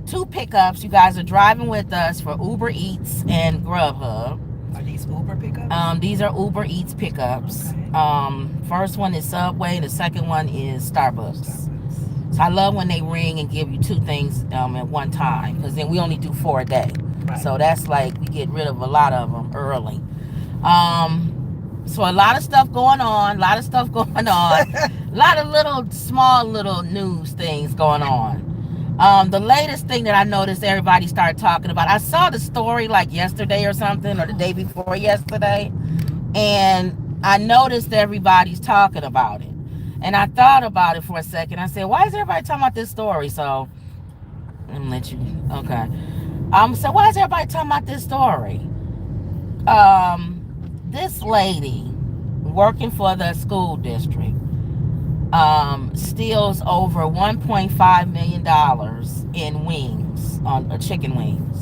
two pickups. You guys are driving with us for Uber Eats and Grubhub. Are these Uber pickups? These are Uber Eats pickups. Okay. First one is Subway. The second one is Starbucks. Starbucks. So I love when they ring and give you two things at one time, because then we only do 4 a day. Right. So that's like we get rid of a lot of them early. So a lot of stuff going on. A lot of stuff going on. A lot of small news things going on. The latest thing that I noticed everybody started talking about, I saw the story like yesterday or something, or the day before yesterday, and I noticed everybody's talking about it. And I thought about it for a second. I said, why is everybody talking about this story? So, I'm gonna let you, okay. So why is everybody talking about this story? This lady working for the school district steals over $1.5 million in wings, on chicken wings.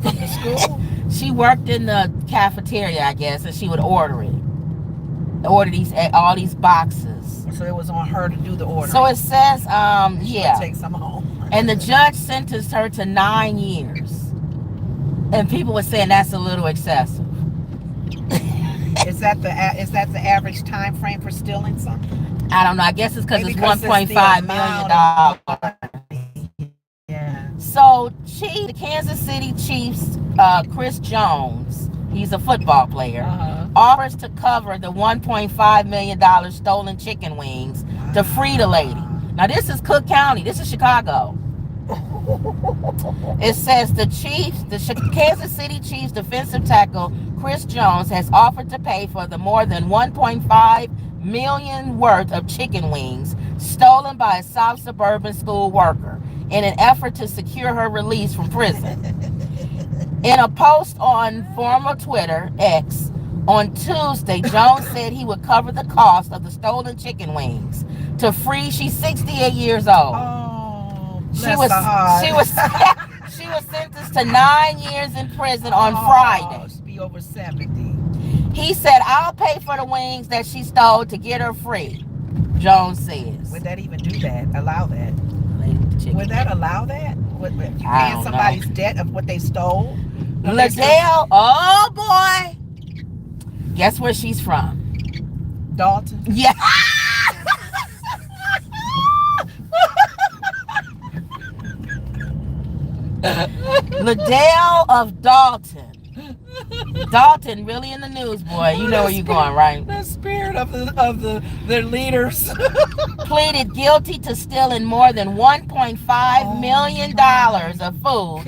From the school? She worked in the cafeteria, I guess, and she would order all these boxes. So it was on her to do the order. So it says, yeah. Take some home. And the judge sentenced her to 9 years. And people were saying that's a little excessive. Is that the average time frame for stealing something? I don't know. I guess it's because it's $1.5 million. Yeah. So the Kansas City Chiefs, Chris Jones, he's a football player, offers to cover the $1.5 million stolen chicken wings to free the lady. Now this is Cook County. This is Chicago. It says the Kansas City Chiefs defensive tackle Chris Jones has offered to pay for the more than $1.5 million worth of chicken wings stolen by a South suburban school worker in an effort to secure her release from prison. In a post on former Twitter, X, on Tuesday, Jones said he would cover the cost of the stolen chicken wings to free. She's 68 years old. She was sentenced to 9 years in prison on Friday. She'll be over 70. He said, I'll pay for the wings that she stole to get her free, Jones says. Would that even do that? Allow that? Would that allow that? Would you paying somebody's debt of what they stole? Liddell, oh boy. Guess where she's from? Dalton? Yeah. Liddell of Dalton. Dalton really in the news, boy. You know where you're going, right? The spirit of their leaders. Pleaded guilty to stealing more than $1.5 million of food,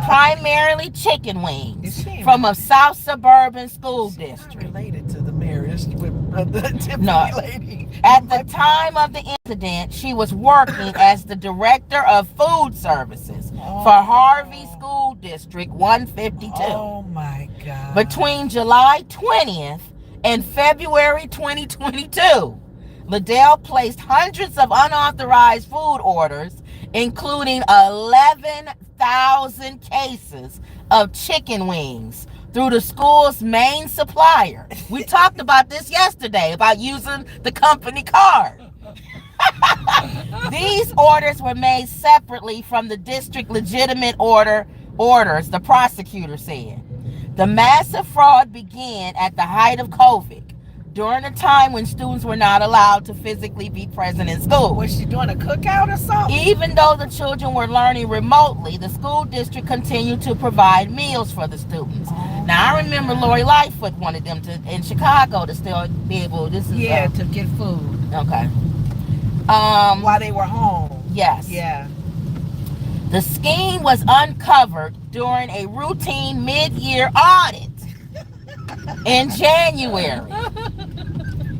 primarily chicken wings, from a South suburban school district. Related to the marriage with the Tiffany lady. At the time of the incident, she was working as the director of food services for Harvey School District 152. Oh my God. Between July 20th and February 2022, Liddell placed hundreds of unauthorized food orders, including 11,000 cases of chicken wings, through the school's main supplier. We talked about this yesterday, about using the company card. These orders were made separately from the district legitimate orders, the prosecutor said. The massive fraud began at the height of COVID, during a time when students were not allowed to physically be present in school. Was she doing a cookout or something? Even though the children were learning remotely, the school district continued to provide meals for the students. Now, I remember Lori Lightfoot wanted them to, in Chicago, to still be able, to get food. Okay. While they were home. Yes. Yeah. The scheme was uncovered during a routine mid-year audit in January,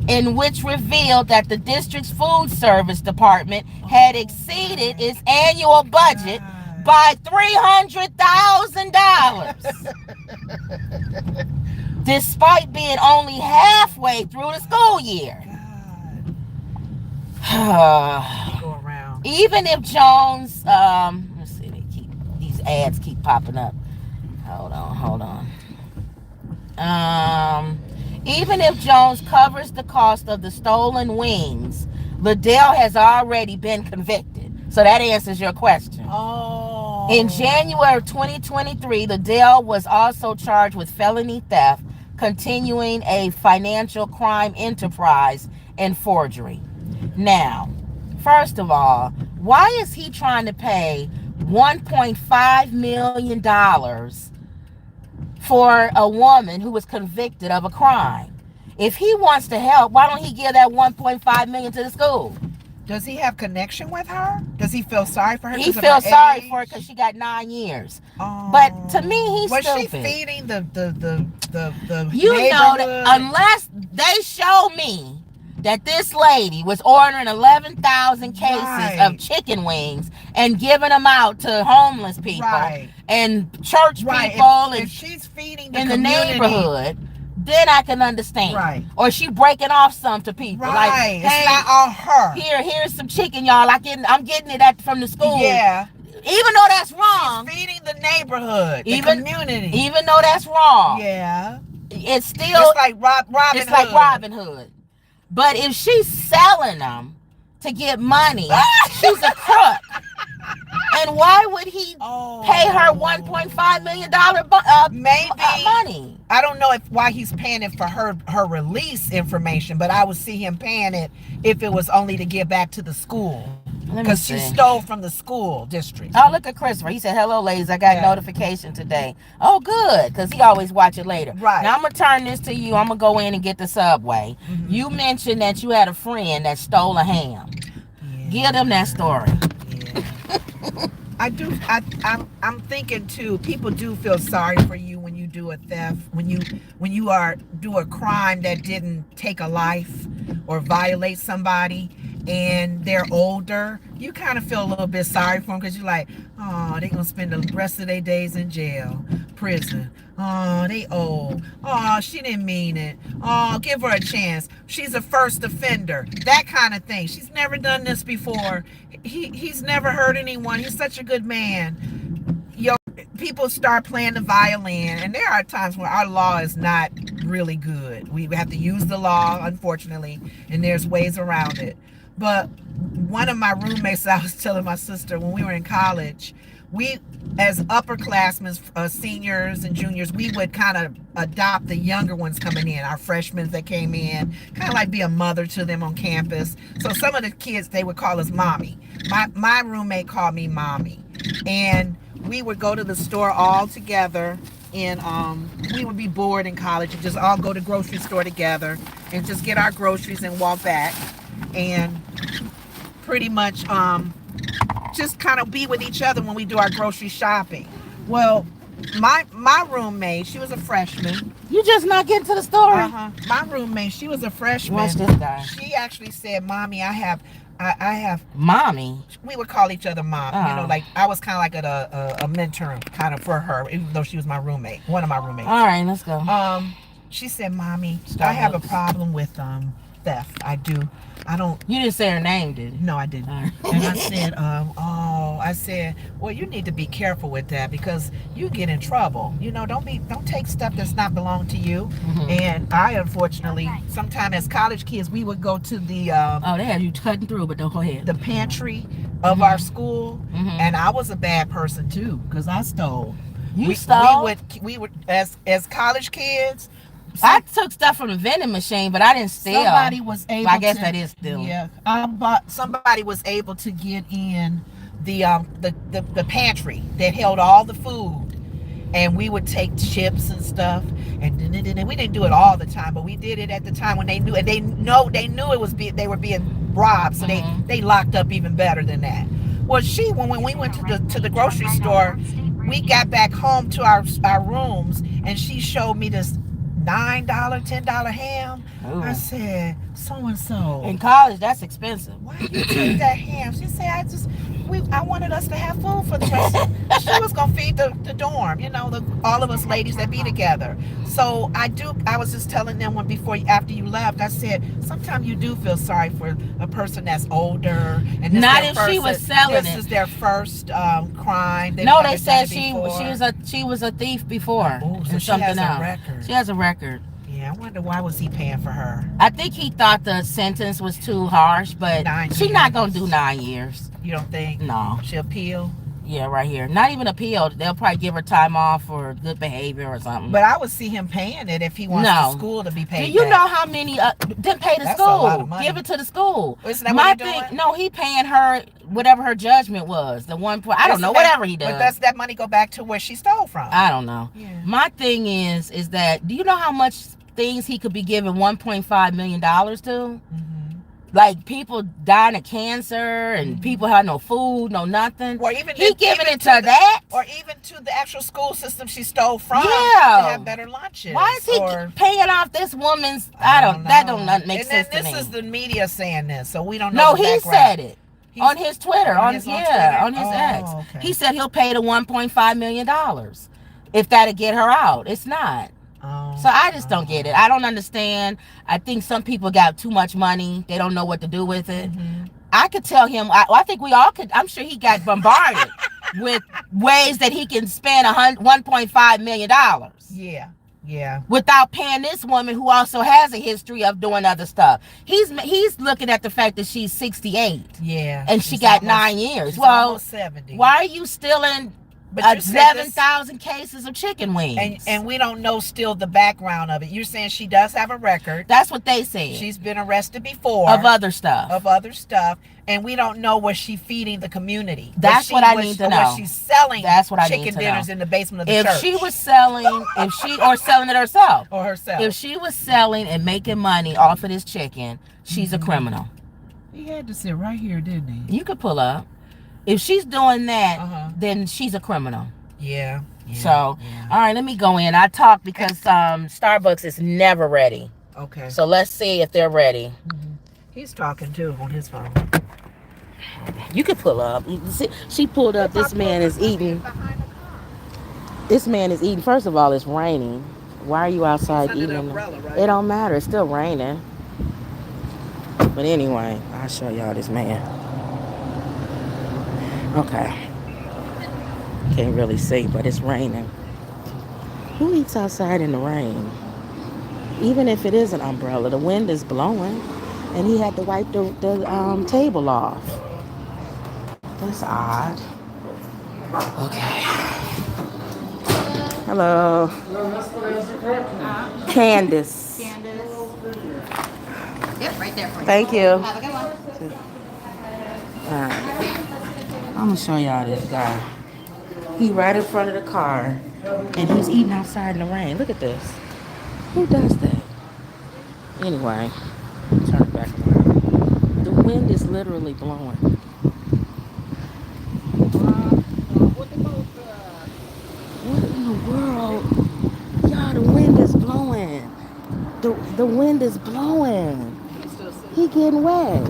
in which revealed that the district's food service department had exceeded its annual budget by $300,000, despite being only halfway through the school year. Go around. Even if Jones, let's see, these ads keep popping up. Hold on. Even if Jones covers the cost of the stolen wings, Liddell has already been convicted. So that answers your question. Oh. In January of 2023, Liddell was also charged with felony theft, continuing a financial crime enterprise, and forgery. Now, first of all, why is he trying to pay $1.5 million for a woman who was convicted of a crime? If he wants to help, why don't he give that $1.5 million to the school? Does he have connection with her? Does he feel sorry for her? He feels sorry for her because she got 9 years. But to me, he's was stupid. Was she feeding the you know that unless they show me that this lady was ordering 11,000 cases of chicken wings and giving them out to homeless people and church people if she's feeding in the neighborhood, then I can understand. Right. Or she breaking off some to people. Right. Like, hey, it's not all her. Here's some chicken, y'all. I'm getting it from the school. Yeah. Even though that's wrong. She's feeding the neighborhood, the community. Even though that's wrong. Yeah. It's still. It's like Robin Hood. It's like Robin Hood. But if she's selling them to get money, she's a crook. And why would he pay her $1.5 million money? I don't know why he's paying it for her release information, but I would see him paying it if it was only to give back to the school. Because she stole from the school district. Oh, look at Christopher. He said, hello, ladies. I got notification today. Oh, good. Because he always watch it later. Right. Now, I'm going to turn this to you. I'm going to go in and get the Subway. Mm-hmm. You mentioned that you had a friend that stole a ham. Yeah. Give them that story. Yeah. I'm thinking, too, people do feel sorry for you when you do a theft, when you do a crime that didn't take a life or violate somebody, and they're older. You kind of feel a little bit sorry for them because you're like, oh, they're going to spend the rest of their days in jail, prison. Oh, they old. Oh, she didn't mean it. Oh, give her a chance. She's a first offender. That kind of thing. She's never done this before. He's never hurt anyone. He's such a good man. People start playing the violin, and there are times when our law is not really good. We have to use the law, unfortunately, and there's ways around it. But one of my roommates, I was telling my sister, when we were in college, we, as upperclassmen, seniors and juniors, we would kind of adopt the younger ones coming in, our freshmen that came in, kind of like be a mother to them on campus. So some of the kids, they would call us mommy. My roommate called me mommy. And we would go to the store all together, and we would be bored in college and just all go to the grocery store together and just get our groceries and walk back and pretty much just kind of be with each other when we do our grocery shopping. Well, my roommate, she was a freshman. You just not getting to the story? My roommate, she was a freshman. Watch this guy. She actually said, Mommy, I have mommy. We would call each other mom. You know, like I was kind of like a mentor kind of for her, even though she was my roommate, one of my roommates. All right, let's go. She said, Mommy, I have a problem with theft. I do. I don't. You didn't say her name, did you? No, I didn't. Right. And I said, well, you need to be careful with that because you get in trouble. You know, don't take stuff that's not belong to you. Mm-hmm. And I, unfortunately, sometimes as college kids, we would go to the they had you cutting through, but don't go ahead. The pantry of our school, and I was a bad person too because I stole. You stole? We would as college kids. I took stuff from the vending machine, but I didn't steal. Somebody was able. I guess that is stealing. Yeah, somebody was able to get in the pantry that held all the food, and we would take chips and stuff. And we didn't do it all the time, but we did it at the time when they knew, and they knew it was they were being robbed, so they locked up even better than that. Well, when we went to the grocery store, we got back home to our rooms, and she showed me this $9, $10 ham. Ooh. I said, so-and-so. In college, that's expensive. Why you take that ham? She said, I wanted us to have food for the rest of she was going to feed the dorm, you know, all of us ladies that be together. So I was just telling them after you left, I said, sometimes you do feel sorry for a person that's older. And not if she was selling it. This is their first crime. No, they said she was a thief before. Oh, so she has a record. She has a record. Yeah, I wonder why was he paying for her? I think he thought the sentence was too harsh, but she's not going to do 9 years. You don't think? No. She'll appeal? Yeah, right here. Not even appeal. They'll probably give her time off for good behavior or something. But I would see him paying it if he wants the school to be paid. Do you back. know how many didn't pay the That's school? A lot of money. Give it to the school. Isn't that what he's doing? No, he paying her whatever her judgment was. The one point I don't know, whatever he does. But does that money go back to where she stole from? I don't know. Yeah. My thing is that do you know how much things he could be giving $1.5 million to? Mm-hmm. Like people dying of cancer and people have no food, no nothing. Or even he giving it to that, or even to the actual school system she stole from. Yeah, to have better lunches. Why is he paying off this woman's? That don't make sense to me. This is the media saying this, so we don't know. No, he said it on his Twitter, on his X. Okay. He said he'll pay the $1.5 million if that'll get her out. It's not. So I just don't get it. I don't understand. I think some people got too much money. They don't know what to do with it. Mm-hmm. I could tell him. I think we all could. I'm sure he got bombarded with ways that he can spend $1.5 million. Yeah. Without paying this woman who also has a history of doing other stuff. He's looking at the fact that she's 68. Yeah. And she got 9 years. Well, almost 70. Why are you stealing 11,000 cases of chicken wings? And we don't know still the background of it. You're saying she does have a record. That's what they said. She's been arrested before. Of other stuff. And we don't know was she feeding the community. That's what I need to know. Was she selling chicken dinners in the basement of the church? If she was selling, or selling it herself. Or herself. If she was selling and making money off of this chicken, she's a criminal. He had to sit right here, didn't he? You could pull up. If she's doing that, then she's a criminal. Yeah. So, all right, let me go in. I talk because Starbucks is never ready. Okay. So let's see if they're ready. Mm-hmm. He's talking too on his phone. You could pull up. See, she pulled up. This man is eating. This man is eating. First of all, it's raining. Why are you outside eating? Umbrella, right? It don't matter. It's still raining. But anyway, I'll show y'all this man. Okay. Can't really see, but it's raining. Who eats outside in the rain? Even if it is an umbrella, the wind is blowing, and he had to wipe the table off. That's odd. Okay. Hello. Candace. Yep, right there for you. Thank you. Have a good one. All right. I'm gonna show y'all this guy. He right in front of the car, and he's eating outside in the rain. Look at this. Who does that? Anyway, turn it back around. The wind is literally blowing. What in the world? Y'all, the wind is blowing. The wind is blowing. He getting wet.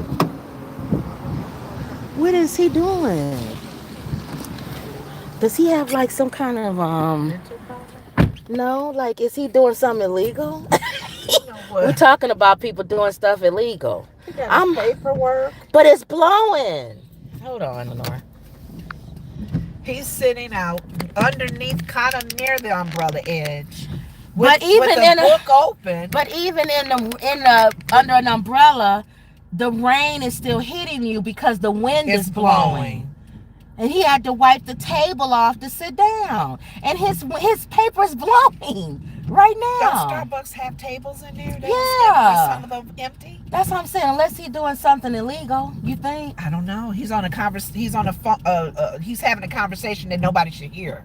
What is he doing? Does he have like some kind of no, like is he doing something illegal? We're talking about people doing stuff illegal. I'm paperwork. But it's blowing. Hold on, Lenore. He's sitting out underneath, kind of near the umbrella edge. But even with the book open. But even in the under an umbrella, the rain is still hitting you because the wind is blowing. And he had to wipe the table off to sit down. And his paper is blowing right now. Don't Starbucks have tables in there? Yeah. Some of them empty? That's what I'm saying. Unless he's doing something illegal, you think? I don't know. He's on a he's having a conversation that nobody should hear.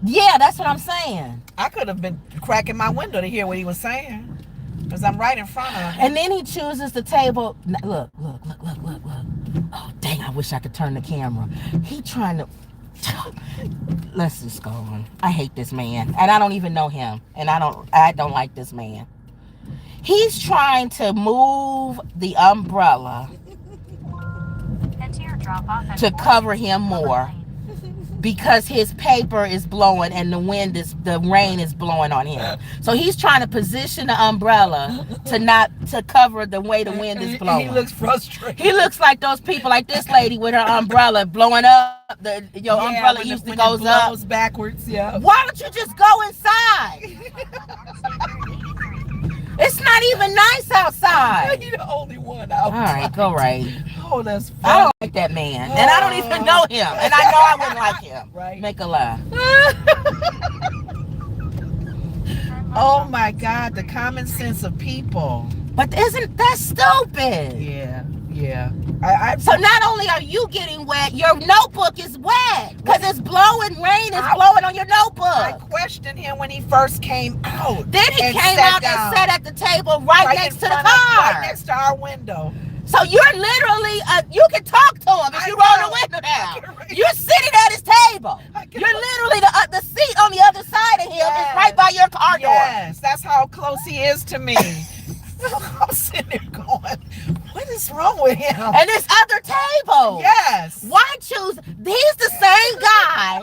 Yeah, that's what I'm saying. I could have been cracking my window to hear what he was saying. Because I'm right in front of him. And then he chooses the table. Look. Oh, dang, I wish I could turn the camera. He trying to... Let's just go on. I hate this man. And I don't even know him. And I don't like this man. He's trying to move the umbrella to cover him more. Because his paper is blowing and the rain is blowing on him. So he's trying to position the umbrella to cover the way the wind is blowing. He looks frustrated. He looks like those people, like this lady with her umbrella blowing up. Your umbrella usually goes up. Backwards, yeah. Why don't you just go inside? It's not even nice outside. You're the only one out. All right, go right. Oh, that's I funny. don't like that man, and I don't even know him, and I know I wouldn't like him. Right. Make a lie. Oh my God, the common sense of people. But isn't that stupid? Yeah, yeah. So not only are you getting wet, your notebook is wet because it's blowing. Rain is blowing on your notebook. I questioned him when he first came out. Then he came out and sat at the table right next to the car. Right next to our window. So you're literally, you can talk to him if you roll the window down. You're sitting at his table. You're literally, the seat on the other side of him is right by your car door. Yes, that's how close he is to me. I'm sitting there going, what is wrong with him? And this other table. Yes. Why choose? He's the same guy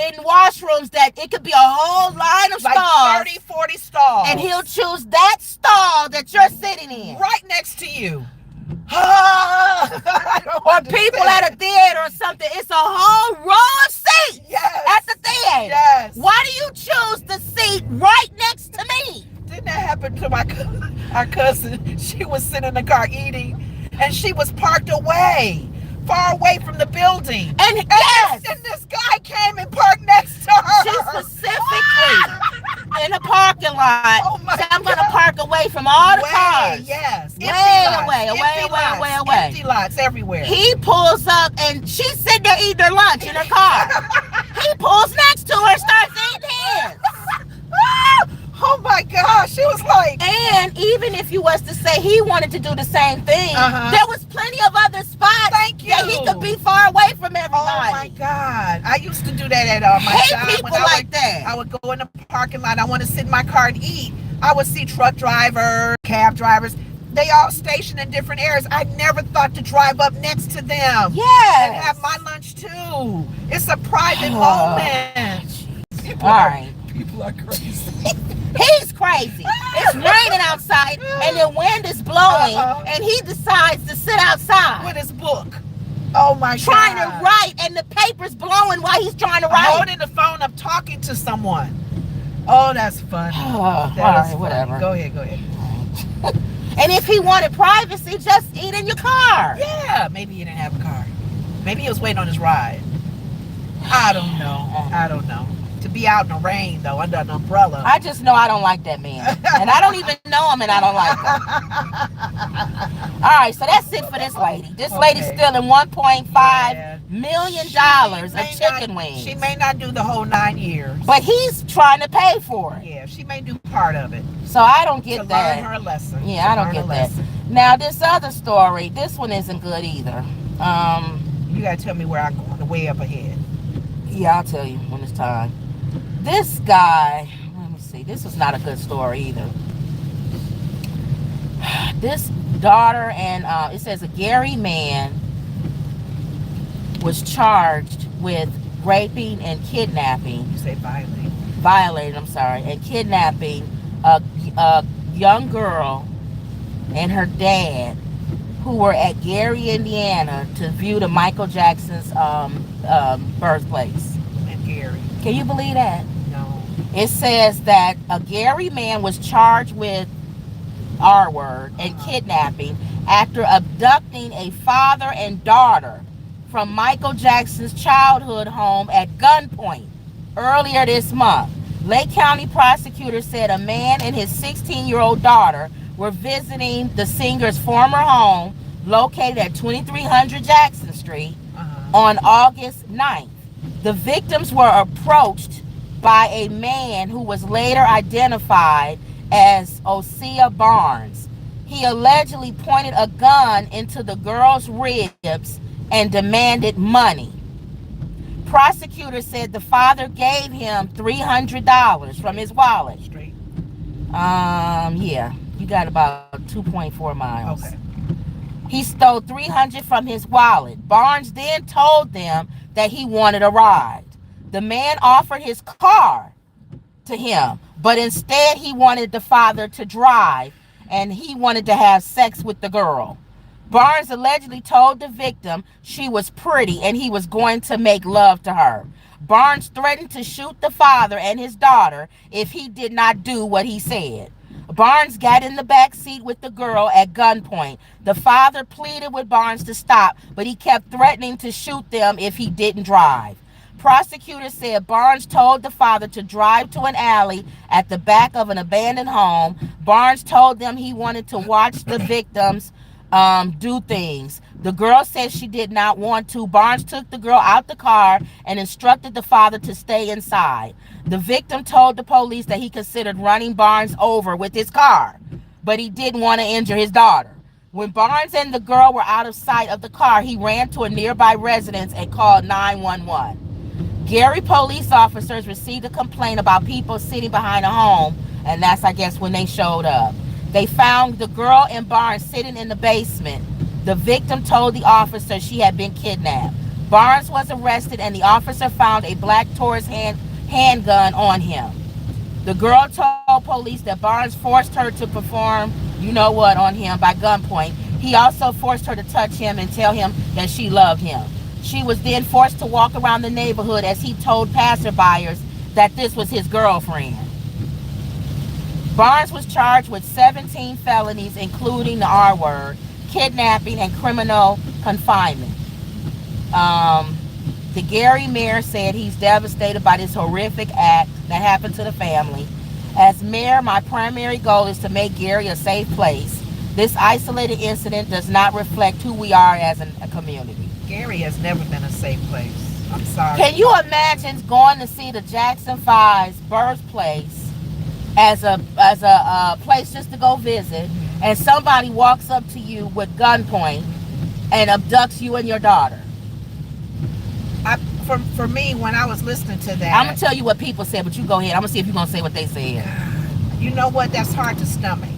in washrooms that it could be a whole line of stalls. 30, 40 stalls. And he'll choose that stall that you're sitting in. Right next to you. Or people at a theater or something. It's a whole row of seats at the theater. Yes. Why do you choose the seat right next to me? Didn't that happen to our cousin? She was sitting in the car eating, and she was parked away, far away from the building. And this guy came and parked next to her. She specifically in a parking lot. Oh my said, I'm going to park away from all the cars. Yes. Way away. Empty lots everywhere. He pulls up, and she's sitting there eating her lunch in her car. He pulls next to her and starts eating his. Oh my gosh, she was like. And even if you was to say he wanted to do the same thing, there was plenty of other spots that he could be far away from everybody. Oh my God, I used to do that at my job. People like that. I would go in the parking lot. I want to sit in my car and eat. I would see truck drivers, cab drivers. They all stationed in different areas. I never thought to drive up next to them. Yes. And have my lunch too. It's a private moment. People are crazy. He's crazy. It's raining outside and the wind is blowing and he decides to sit outside. With his book. Oh my God. Trying to write and the paper's blowing while he's trying to write. Holding the phone up, talking to someone. Oh, that's funny. Whatever. Go ahead. And if he wanted privacy, just eat in your car. Yeah, maybe he didn't have a car. Maybe he was waiting on his ride. I don't know. To be out in the rain, though, under an umbrella. I just know I don't like that man. And I don't even know him, and I don't like him. All right, so that's it for this lady. This lady's stealing $1.5 million of chicken wings. She may not do the whole 9 years. But he's trying to pay for it. Yeah, she may do part of it. So I don't get that. To learn her lesson. Yeah, I don't get that. Now, this other story, this one isn't good either. You got to tell me where I'm going, way up ahead. Yeah, I'll tell you when it's time. This guy, let me see, this was not a good story either. This daughter and, it says a Gary man was charged with raping and kidnapping. You say violating, and kidnapping a young girl and her dad who were at Gary, Indiana to view the Michael Jackson's birthplace. And Gary. Can you believe that? No. It says that a Gary man was charged with R-word and kidnapping after abducting a father and daughter from Michael Jackson's childhood home at gunpoint earlier this month. Lake County prosecutors said a man and his 16-year-old daughter were visiting the singer's former home located at 2300 Jackson Street on August 9th. The victims were approached by a man who was later identified as Osea Barnes. He allegedly pointed a gun into the girl's ribs and demanded money. Prosecutors said the father gave him $300 from his wallet. Straight. Yeah, you got about 2.4 miles. Okay. He stole $300 from his wallet. Barnes then told them that he wanted a ride. The man offered his car to him, but instead he wanted the father to drive and he wanted to have sex with the girl. Barnes allegedly told the victim she was pretty and he was going to make love to her. Barnes threatened to shoot the father and his daughter if he did not do what he said. Barnes got in the back seat with the girl at gunpoint. The father pleaded with Barnes to stop, but he kept threatening to shoot them if he didn't drive. Prosecutors said Barnes told the father to drive to an alley at the back of an abandoned home. Barnes told them he wanted to watch the victims do things. The girl said she did not want to. Barnes took the girl out the car and instructed the father to stay inside. The victim told the police that he considered running Barnes over with his car, but he didn't want to injure his daughter. When Barnes and the girl were out of sight of the car, he ran to a nearby residence and called 911. Gary police officers received a complaint about people sitting behind a home, and that's, I guess, when they showed up. They found the girl and Barnes sitting in the basement. The victim told the officer she had been kidnapped. Barnes was arrested, and the officer found a black Taurus handgun on him. The girl told police that Barnes forced her to perform, you know what, on him by gunpoint. He also forced her to touch him and tell him that she loved him. She was then forced to walk around the neighborhood as he told passerbyers that this was his girlfriend. Barnes was charged with 17 felonies, including the R word, kidnapping, and criminal confinement. The Gary mayor said he's devastated by this horrific act that happened to the family. As mayor, my primary goal is to make Gary a safe place. This isolated incident does not reflect who we are as a community. Gary has never been a safe place. I'm sorry. Can you imagine going to see the Jackson 5's birthplace as a place just to go visit, and somebody walks up to you with gunpoint and abducts you and your daughter? For me, when I was listening to that, I'm gonna tell you what people said, but you go ahead. I'm gonna see if you're gonna say what they said. You know what? That's hard to stomach.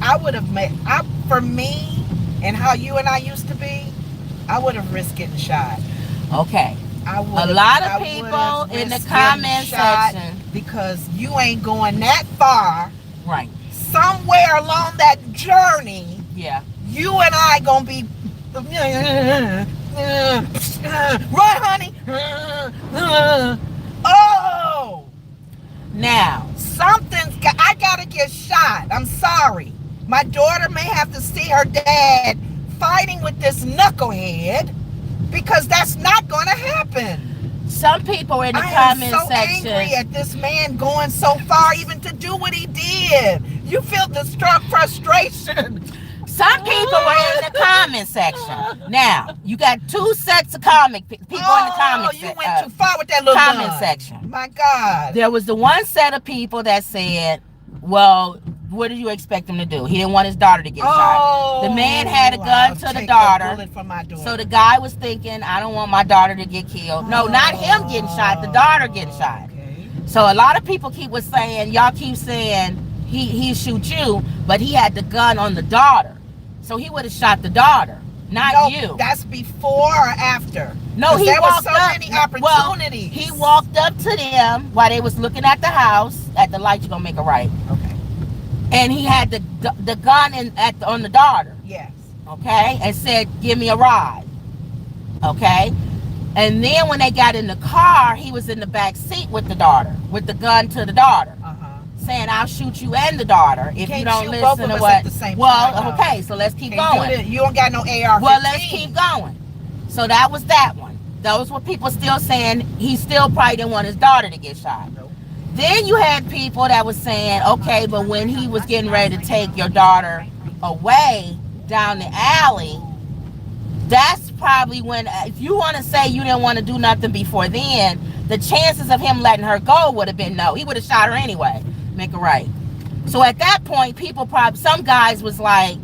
I would have for me and how you and I used to be, I would have risked getting shot. Okay. A lot of people in the comment section, because you ain't going that far. Right. Somewhere along that journey, yeah, you and I gonna be run, honey. Oh, now I gotta get shot. I'm sorry. My daughter may have to see her dad fighting with this knucklehead, because that's not gonna happen. Some people in the comment section. I am so angry at this man going so far even to do what he did. You feel the strong frustration. Some people were in the comment section. Now, you got two sets of people in the comment section. You went too far with that little comment section. My God. There was the one set of people that said, well, what did you expect him to do? He didn't want his daughter to get shot. The man had a gun to the daughter. So the guy was thinking, I don't want my daughter to get killed. No, not him getting shot, the daughter getting shot. Okay. So a lot of people y'all keep saying he shoot you, but he had the gun on the daughter. So he would have shot the daughter, not you. That's before or after? No, there was so many opportunities. Well, he walked up to them while they was looking at the house. At the light, you're gonna make a right. Okay. And he had the gun on the daughter. Yes. Okay, and said, "Give me a ride." Okay, and then when they got in the car, he was in the back seat with the daughter, with the gun to the daughter, saying, "I'll shoot you and the daughter if you don't listen to what." Okay, so let's keep going. You don't got no AR-15. Well, let's keep going. So that was that one. Those were people still saying he still probably didn't want his daughter to get shot. Nope. Then you had people that was saying, okay, but when he was getting ready to take your daughter away down the alley, that's probably when, if you want to say you didn't want to do nothing before then, the chances of him letting her go would have been no. He would have shot her anyway. Make it right. So at that point, some guys was like,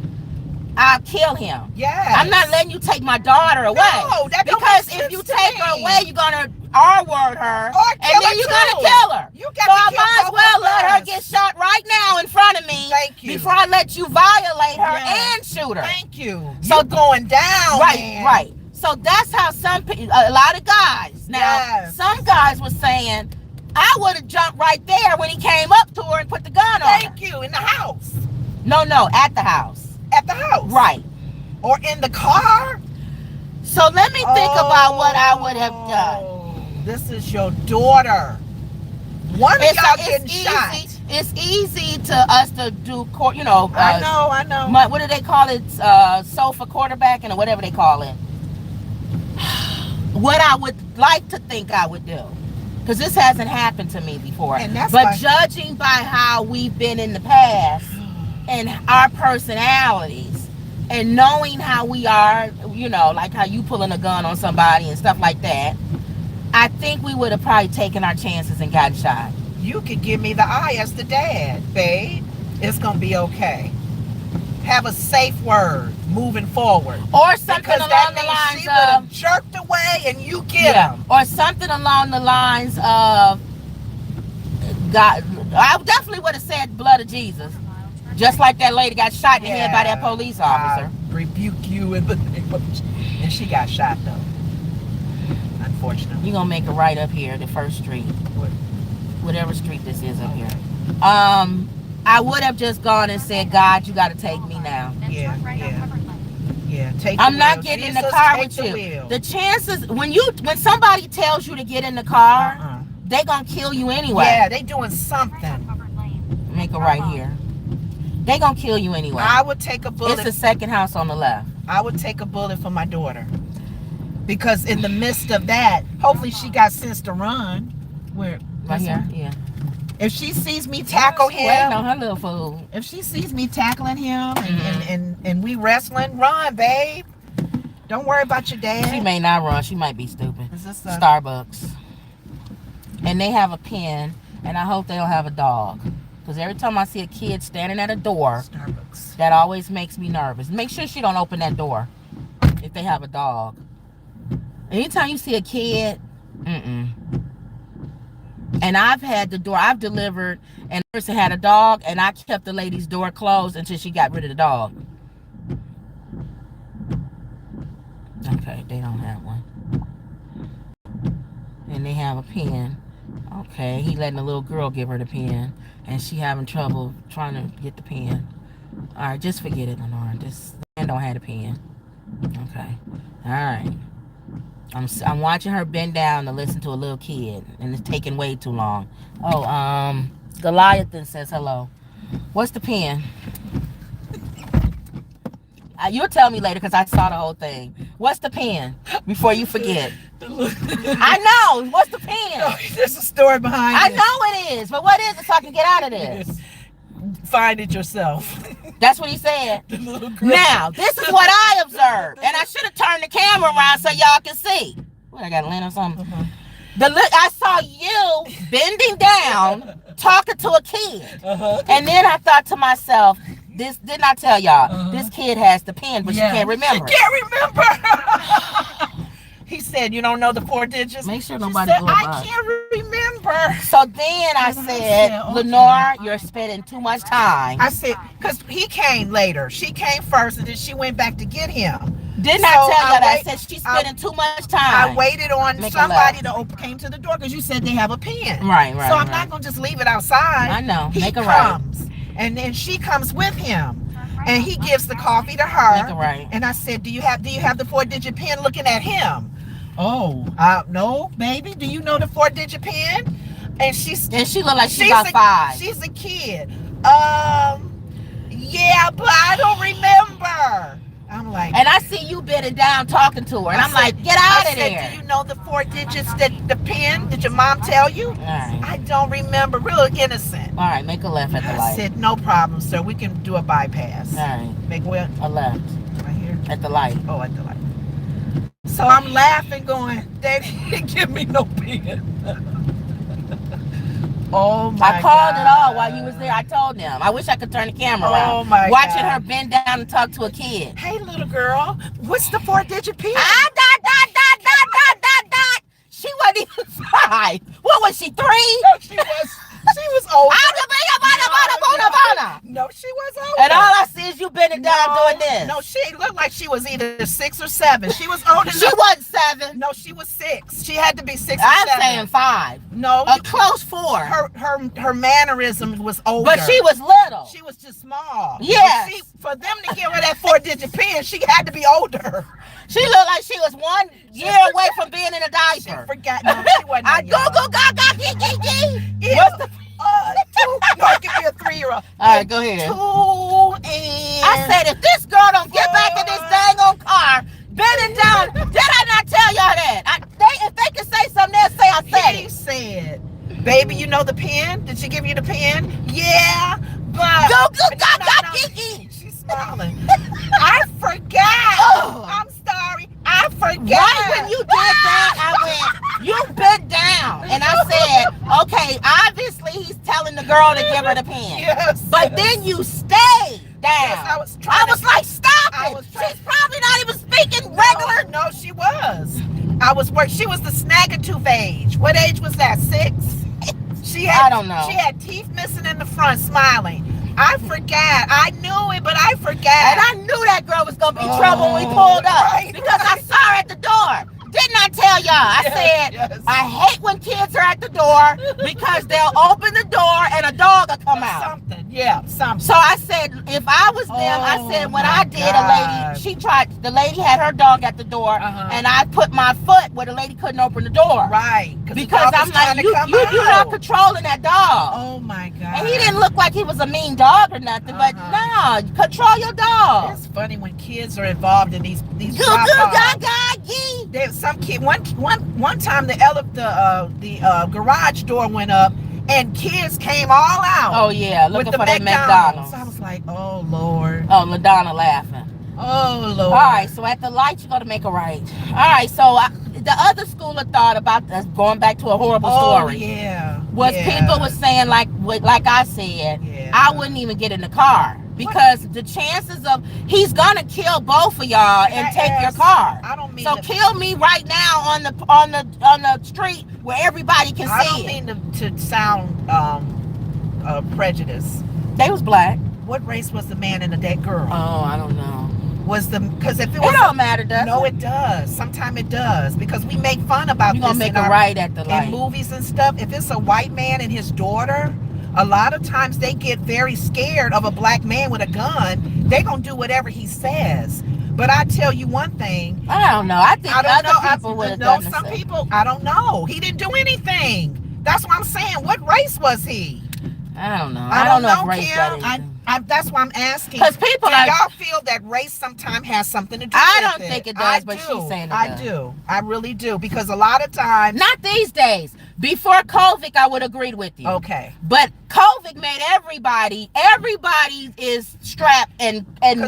I'll kill him. Yeah. I'm not letting you take my daughter away. No, that don't because make if you sense to take me. her away, you're gonna R-word her, and then you're gonna kill her. You so I might as well let her get shot right now in front of me. Thank you. Before I let you violate her and shoot her. Thank you. So you're going down, right, man. right. So that's how a lot of guys. Now, some guys were saying, I would have jumped right there when he came up to her and put the gun on her. Thank you. In the house. No, at the house. At the house. Right. Or in the car. So let me think about what I would have done. This is your daughter. One of y'all getting shot. It's easy to us to do court. You know. I know. What do they call it? Sofa quarterbacking or whatever they call it. What I would like to think I would do, because this hasn't happened to me before. And that's but judging by how we've been in the past and our personalities, and knowing how we are, you know, like how you pulling a gun on somebody and stuff like that, I think we would have probably taken our chances and gotten shot. You could give me the eye as the dad, babe. It's gonna be okay. Have a safe word moving forward. Or something along the lines she would have jerked away and you get him. Or something along the lines of God. I definitely would have said blood of Jesus. Just like that lady got shot in the head by that police officer. I rebuke you in the name of Jesus. And she got shot though. Unfortunately. You're gonna make a right up here, the first street. Whatever street this is up here. I would have just gone and said, God, you gotta take me now. Yeah, take I'm not getting in the car with you. The chances when somebody tells you to get in the car, they gonna kill you anyway. Yeah, they doing something. Make a right here. They gonna kill you anyway. I would take a bullet. It's the second house on the left. I would take a bullet for my daughter. Because in the midst of that, hopefully she got sense to run. Where? Right here? Yeah. If she sees me tackle him, waiting on her little fool. If she sees me tackling him and we wrestling, run, babe. Don't worry about your dad. She may not run. She might be stupid. Is this Starbucks. And they have a pen, and I hope they don't have a dog. Because every time I see a kid standing at a door, Starbucks, that always makes me nervous. Make sure she don't open that door if they have a dog. Anytime you see a kid, And I've delivered, and the person had a dog, and I kept the lady's door closed until she got rid of the dog. Okay, they don't have one. And they have a pen. Okay, he letting the little girl give her the pen, and she having trouble trying to get the pen. All right, just forget it, Lenora. This man don't have a pen. Okay, all right. I'm watching her bend down to listen to a little kid, and it's taking way too long. Oh, Goliathan says hello. What's the pen? You'll tell me later because I saw the whole thing. What's the pen? Before you forget. I know. What's the pen? No, there's a story behind it. I know it is, but what is it so I can get out of this? Find it yourself. That's what he said. Now, this is what I observed. And I should have turned the camera around so y'all can see. What, I got a lint or something? I saw you bending down, talking to a kid. And then I thought to myself, didn't I tell y'all, this kid has the pen, but she can't remember. She can't remember. He said, you don't know the 4 digits? Make sure nobody blew up. I can't remember. So then I said, Lenore, you're spending too much time. I said, because he came later. She came first, and then she went back to get him. Didn't I tell you that? I said she's spending too much time. I waited on somebody to came to the door because you said they have a pen. Right. So I'm not going to just leave it outside. I know. He comes, and then she comes with him. And he gives the coffee to her. Make a right. And I said, do you have the 4-digit pen? Looking at him. Oh, no, baby. Do you know the 4-digit pen? And she looked like she got 5. She's a kid. Yeah, but I don't remember. I'm like, and I see you bending down talking to her, and I'm like, get out of there. Do you know the 4 digits that the pen? Did your mom tell you? All right. I don't remember. Real innocent. All right, make a left at the light. I said, no problem, sir. We can do a bypass. All right. Make what? A left. Right here? At the light. Oh, at the light. So I'm laughing, going, they didn't give me no pen. Oh my I called it all while you was there. I told them. I wish I could turn the camera around. Oh my Watching God. her bend down and talk to a kid. Hey, little girl, what's the 4-digit pen? She wasn't even 5. What was she, 3? No, she was older. No, she was older. And all I see is you bending down doing this. No, she looked like she was either 6 or 7. She was older. She wasn't 7. No, she was 6. She had to be 6 or 7. I'm saying 5. No, a close 4. Her mannerism was older. But she was little. She was just small. Yes. For them to give her that 4-digit pen, she had to be older. She looked like she was 1 year away from being in a diaper. She forgot. No, she wasn't. I go. Was ahead, go ahead. And I said, if this girl don't get back in this dang old car, bending down, did I not tell y'all that? If they can say something, they'll say I said he it. said, baby, you know the pen? Did she give you the pen? Yeah, but Go, Kiki. She's smiling. I forgot. Oh. I'm sorry. I forgot. Right when you did that, I went, you bent down. And I said, okay, obviously he's telling the girl to give her the pen. Yes. But then you stayed down. Yes, I was like, stop it. She's probably not even speaking regular. No, she was. She was the snaggletooth age. What age was that? 6? I don't know. She had teeth missing in the front, smiling. I forgot. I knew it, but I forgot. And I knew that girl was going to be trouble when we pulled up. Because I saw her at the door. Didn't I tell y'all? I said, I hate when kids are at the door because they'll open the door and a dog will come out. Something. Yeah, something. So I said, if I was them, I said, when I did, the lady had her dog at the door, and I put my foot where the lady couldn't open the door. Right. Because I'm like, you're not controlling that dog. Oh my God. And he didn't look like he was a mean dog or nothing, but no, control your dog. It's funny when kids are involved in these There's some kid one time the garage door went up and kids came all out. Oh yeah, looking for that McDonald's. I was like, oh Lord. Oh, LaDonna laughing. Oh Lord. All right, so at the light you got to make a right. All right, so the other school of thought about us going back to a horrible story. Was people was saying like I said, I wouldn't even get in the car. Because the chances of he's gonna kill both of y'all and take your car. I don't mean so kill me right now on the street where everybody can see it. I don't mean to sound prejudiced. They was black. What race was the man and the dead girl? Oh, I don't know. Because if it was, it don't matter, does no, it does. Sometimes it does because we make fun about this. You gonna make a right at the light in movies and stuff. If it's a white man and his daughter. A lot of times they get very scared of a black man with a gun. They gonna do whatever he says. But I tell you one thing. I don't know. I think other people would have done some people. I don't know. He didn't do anything. That's what I'm saying. What race was he? I don't know. I don't know if race that's why I'm asking. Because people y'all feel that race sometimes has something to do with it. I don't think it does, but she's saying it does. I do. I really do. Because a lot of times. Not these days. Before COVID, I would agree with you. Okay. But COVID made everybody is strapped and ready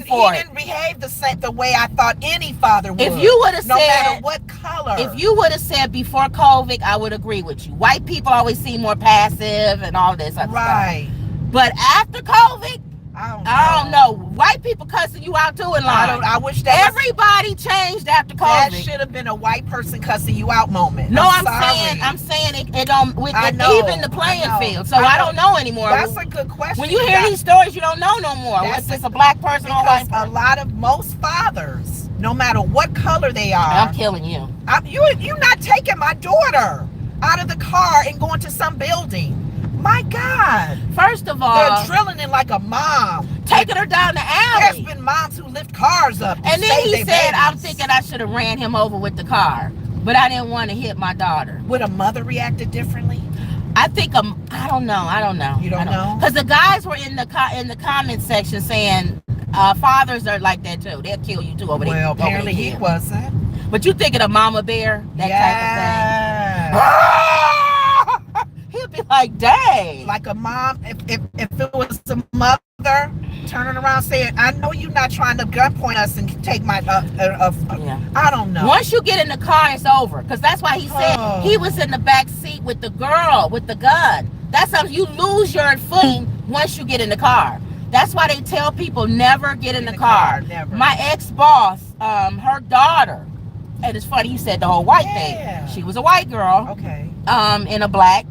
for it. He didn't behave the way I thought any father would. If you would have no matter what color. If you would have said before COVID, I would agree with you. White people always seem more passive and all this other stuff. But after COVID, I don't know. White people cussing you out too in line. I wish that everybody changed after COVID. That should have been a white person cussing you out moment. No, I'm saying it don't even the playing field. So I don't know anymore. That's a good question. When you hear these stories, you don't know no more. What's this, a black person or a white person? Most fathers, no matter what color they are, I'm killing you. You're not taking my daughter out of the car and going to some building. My God. First of all, they're drilling it like a mom. Taking her down the alley. There's been moms who lift cars up. And then he said, I'm thinking I should have ran him over with the car. But I didn't want to hit my daughter. Would a mother reacted differently? I think I don't know. You don't know? Because the guys were in the comment section saying fathers are like that too. They'll kill you too over there. Well, apparently he wasn't. But you thinking of Mama Bear? That type of thing. He'll be like, dang. Like a mom, if it was a mother turning around saying, I know you're not trying to gunpoint us and take my, I don't know. Once you get in the car, it's over. Because that's why he said he was in the back seat with the girl with the gun. That's how you lose your footing once you get in the car. That's why they tell people never get in the car. Never. My ex-boss, her daughter, and it's funny you said the whole white thing. She was a white girl. Okay. In a black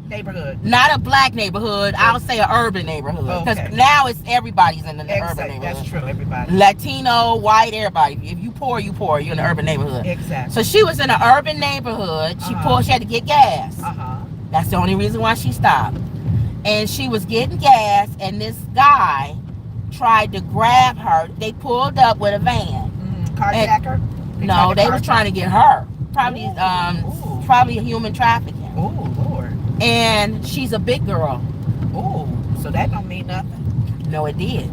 neighborhood. Not a black neighborhood. I'll say an urban neighborhood. Because now it's everybody's in the urban neighborhood. That's true, everybody. Latino, white, everybody. If you poor, you poor. You're in the urban neighborhood. Exactly. So she was in an urban neighborhood. She had to get gas. That's the only reason why she stopped. And she was getting gas, and this guy tried to grab her. They pulled up with a van. Carjacker? No, they was trying to get her. Probably probably human trafficking. Oh, Lord. And she's a big girl. Oh, so that don't mean nothing. No, it did.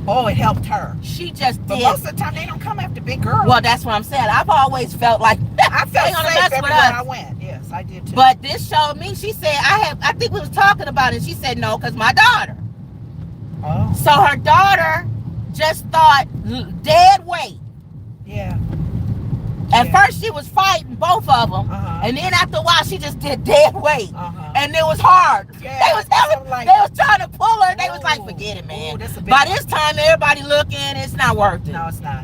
Oh, it helped her. She just But did. most of the time, they don't come after big girls. Well, that's what I'm saying. I've always felt like I felt they gonna safe mess with everywhere us. I went. Yes, I did too. But this showed me. She said I think we was talking about it. She said no, cause my daughter. Oh. So her daughter just thought dead weight. Yeah. At first she was fighting both of them, and then after a while she just did dead weight, and it was hard. Yeah, they was trying to pull her. They was like, forget it, man. By this time everybody looking, it's not worth it. No, it's not.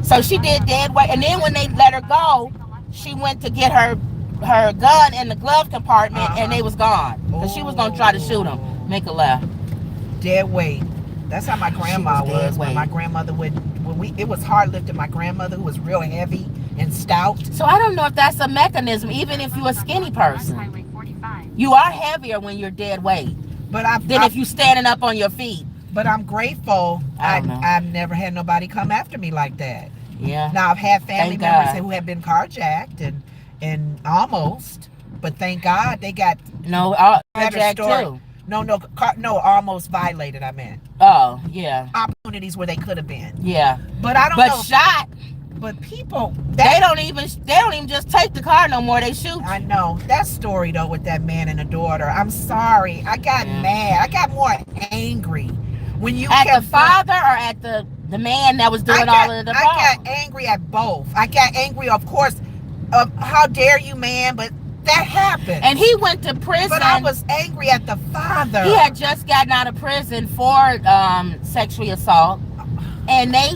So she did dead weight, and then when they let her go, she went to get her gun in the glove compartment, and they was gone because she was gonna try to shoot him. Make a left. Dead weight. That's how my grandma was. When my grandmother it was hard lifting my grandmother, who was real heavy and stout. So I don't know if that's a mechanism, even if you're a skinny person. You are heavier when you're dead weight than if you're standing up on your feet. But I'm grateful I've never had nobody come after me like that. Yeah. Now I've had family members who have been carjacked and almost, but thank God they got carjacked too. No, almost violated. I meant. Oh yeah. Opportunities where they could have been. Yeah. But I don't know. But shot. But people, they don't even just take the car no more. They shoot. I know that story though with that man and the daughter. I'm sorry. I got mad. I got more angry when you at the father or at the man that was doing all of the. I got angry at both. I got angry, of course, of how dare you, man, but. That happened. And he went to prison. But I was angry at the father. He had just gotten out of prison for sexual assault. And they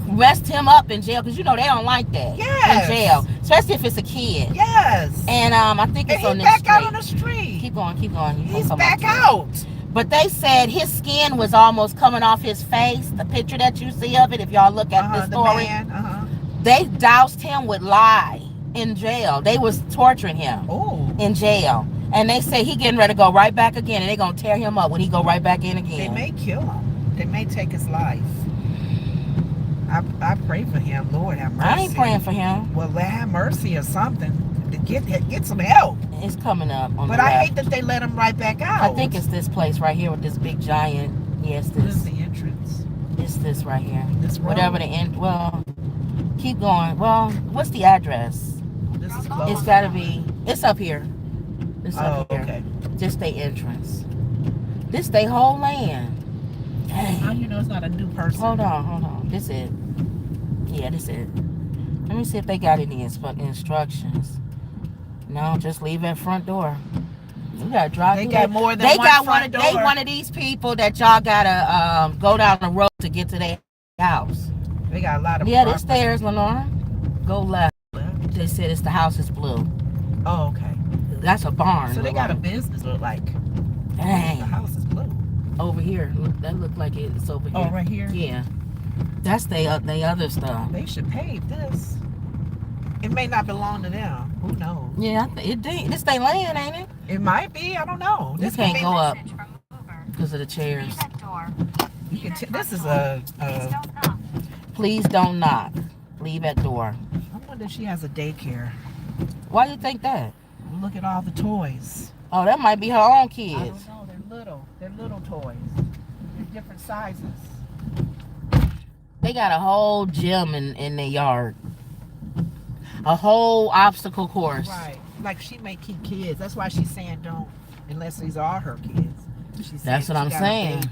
rest him up in jail because they don't like that. Yes. In jail. Especially if it's a kid. Yes. And I think it's on this street. He's back out on the street. Keep going. He's back out. But they said his skin was almost coming off his face. The picture that you see of it, if y'all look at the story. The man, they doused him with lye. In jail. They was torturing him in jail. And they say he getting ready to go right back again, and they gonna tear him up when he go right back in again. They may kill him. They may take his life. I pray for him. Lord have mercy. I ain't praying for him. Well, have mercy or something. To get some help. It's coming up on But the I left. hate that they let him right back out. I think it's this place right here with this big giant. Yes, this is the entrance. It's this right here. This road? Whatever the end. Well, keep going. Well, what's the address? This is close. It's gotta be. It's up here. It's up here. Okay. Just the entrance. This they whole land. Dang. How you know it's not a new person? Hold on. This it. Yeah, this it. Let me see if they got any instructions. No, just leave at front door. You gotta drive. They got more than one front door. They one of these people that y'all gotta go down the road to get to their house. They got a lot of. Yeah, there's stairs, Lenora. Go left. They said it's the house is blue. Oh, okay. That's a barn. So they got a business look like. Dang. The house is blue. Over here. That look like it's over here. Oh, right here? Yeah. That's they other stuff. They should pave this. It may not belong to them. Who knows? Yeah, this they land, ain't it? It might be. I don't know. This can't go up because of the chairs. You can this is a. Please don't knock. Leave at door. I wonder if she has a daycare. Why do you think that? Look at all the toys. Oh, that might be her own kids. I don't know. They're little. They're little toys. They're different sizes. They got a whole gym in their yard. A whole obstacle course. Right. Like she may keep kids. That's why she's saying don't, unless these are her kids. That's what I'm saying.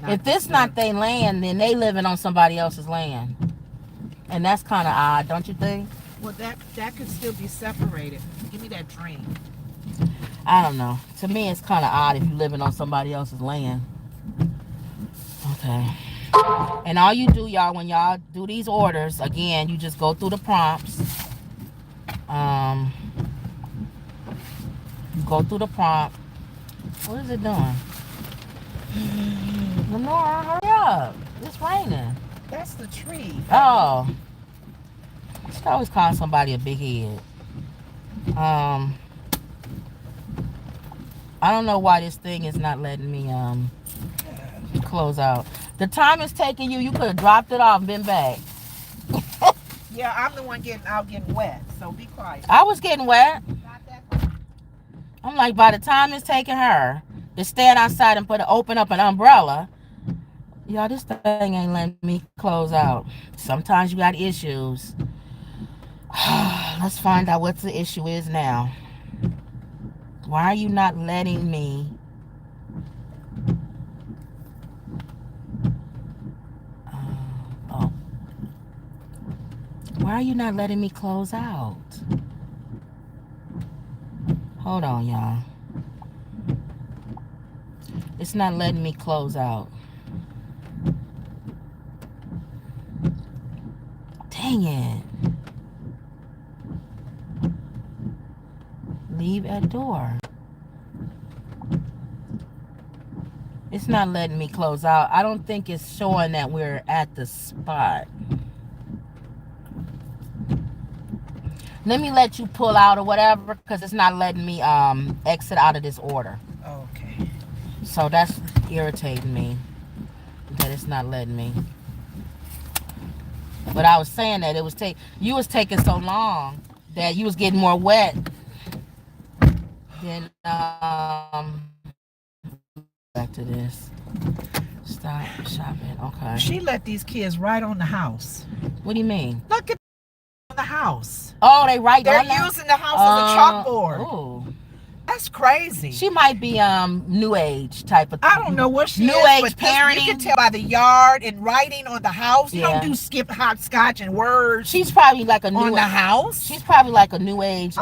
If this not their land, then they living on somebody else's land. And that's kind of odd, don't you think? Well, that could still be separated. Give me that drink. I don't know. To me, it's kind of odd if you're living on somebody else's land. Okay. And all you do, y'all, when y'all do these orders, again, you just go through the prompts. You go through the prompt. What is it doing? Lenora, hurry up. It's raining. That's the tree. Oh. She always call somebody a big head. I don't know why this thing is not letting me close out. The time it's taking you could have dropped it off and been back. Yeah, I'm the one getting wet, so be quiet. I was getting wet. I'm like, by the time it's taking her to stand outside and open up an umbrella. Y'all, this thing ain't letting me close out. Sometimes you got issues. Let's find out what the issue is now. Why are you not letting me? Oh. Why are you not letting me close out? Hold on, y'all. It's not letting me close out. Dang it. Leave at door. It's not letting me close out. I don't think it's showing that we're at the spot. Let me let you pull out or whatever, because it's not letting me exit out of this order. Okay. So that's irritating me that it's not letting me. But I was saying that you was taking so long that you was getting more wet than back to this. Stop shopping. Okay. She let these kids write on the house. What do you mean? Look at the house. Oh, they write They're on that? using the house as a chalkboard. Oh. That's crazy. She might be new age type of I don't know what she new is, age but parenting. You can tell by the yard and writing on the house. You Yeah. don't do skip hopscotch and words. She's probably like a new on the house. She's probably like a new age.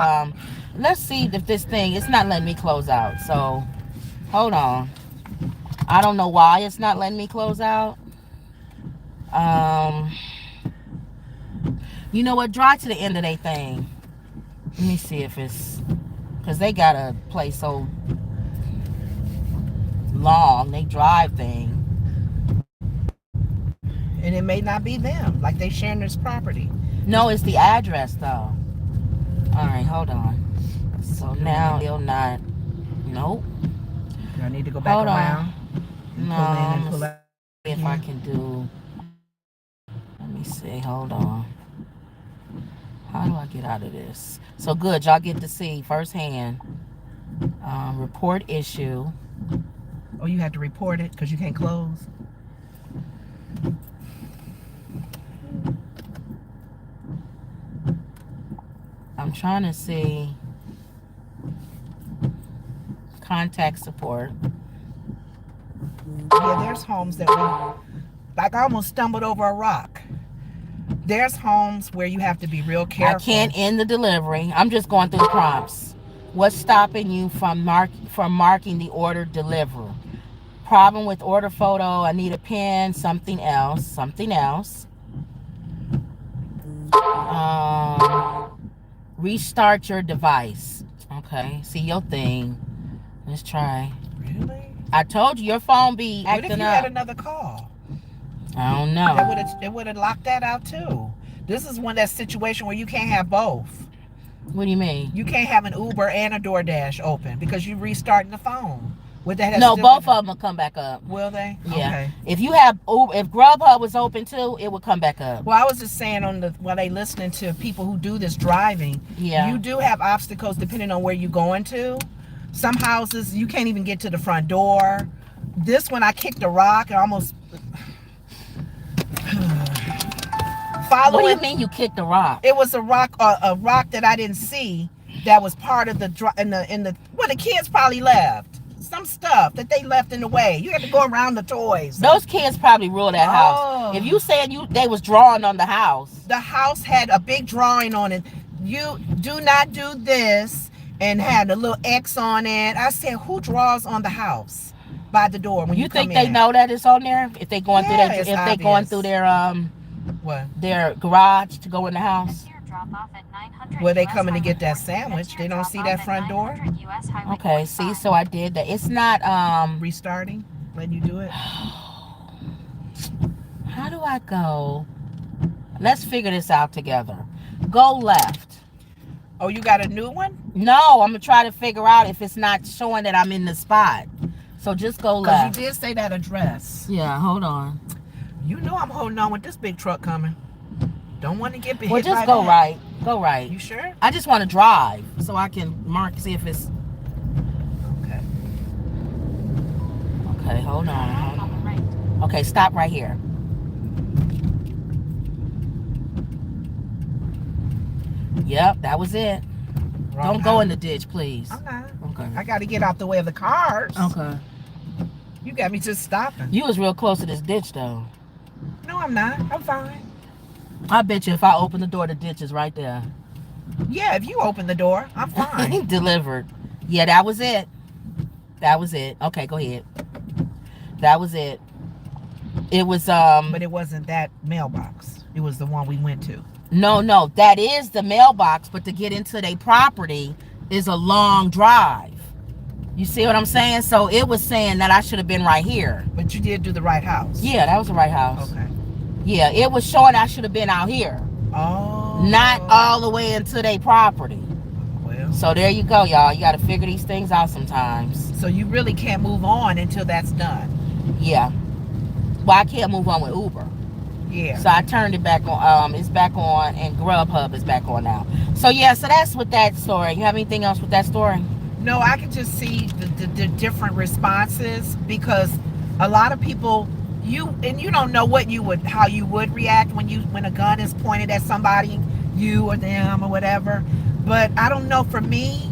Let's see if this thing, it's not letting me close out. So hold on. I don't know why it's not letting me close out. You know what? Drive to the end of their thing. Let me see if it's, because they got to play so long. They drive thing. And it may not be them. Like they sharing this property. No, it's the address though. All right, hold on. So now it'll not. Nope. I need to go back Hold around. on. No, And pull in and pull out. if I can do. Let me see. Hold on. How do I get out of this? So good, y'all get to see firsthand. Report issue. Oh, you had to report it because you can't close. I'm trying to see. Contact support. Yeah, there's homes that like I almost stumbled over a rock. There's homes where you have to be real careful. I can't end the delivery. I'm just going through the prompts. What's stopping you from marking the order delivered? Problem with order photo. I need a pen. Something else. Restart your device. Okay. See your thing. Let's try. Really? I told you your phone be acting up. What if you had another call? I don't know. It would have locked that out too. This is that situation where you can't have both. What do you mean? You can't have an Uber and a DoorDash open because you restarting the phone. Would that have No, both of them will come back up. Will they? Yeah. Okay. If Grubhub was open too, it would come back up. Well, I was just saying while they listening to people who do this driving, yeah, you do have obstacles depending on where you're going to. Some houses you can't even get to the front door. This one I kicked a rock and almost What do you mean you kicked a rock? It was a rock that I didn't see that was part of the kids probably left. Some stuff that they left in the way. You had to go around the toys. Those kids probably ruled that house. If you said they was drawing on the house. The house had a big drawing on it. You do not do this, and had a little X on it. I said, who draws on the house by the door when you come in? You think they know that it's on there? If they going through their garage to go in the house? Well, they coming to get that sandwich. They don't see that front door. Okay, see, so I did that. It's not restarting. Letting you do it. How do I go? Let's figure this out together. Go left. Oh, you got a new one? No, I'm gonna try to figure out if it's not showing that I'm in the spot. So just go left. Because you did say that address. Yeah, hold on. You know I'm holding on with this big truck coming. Don't want to get hit. Well, just go right. Go right. You sure? I just want to drive so I can see if it's. Okay. Okay, hold on. Okay, stop right here. Yep, that was it. Wrong Don't go in house. the ditch, please. I'm not. Okay. I got to get out the way of the cars. Okay. You got me just stopping. You was real close to this ditch, though. No, I'm not. I'm fine. I bet you if I open the door, the ditch is right there. Yeah, if you open the door, I'm fine. Delivered. Yeah, that was it. That was it. Okay, go ahead. That was it. It was But it wasn't that mailbox. It was the one we went to. No, that is the mailbox, but to get into their property is a long drive. You see what I'm saying? So it was saying that I should have been right here. But you did do the right house. Yeah, that was the right house. Okay. Yeah, it was showing I should have been out here. Oh. Not all the way into their property. Well. So there you go, y'all. You got to figure these things out sometimes. So you really can't move on until that's done. Yeah. Well, I can't move on with Uber. Yeah. So I turned it back on. It's back on, and Grubhub is back on now. So yeah, so that's with that story. You have anything else with that story? No, I can just see the different responses, because a lot of people, you don't know how you would react when a gun is pointed at somebody, you or them or whatever. But I don't know, for me,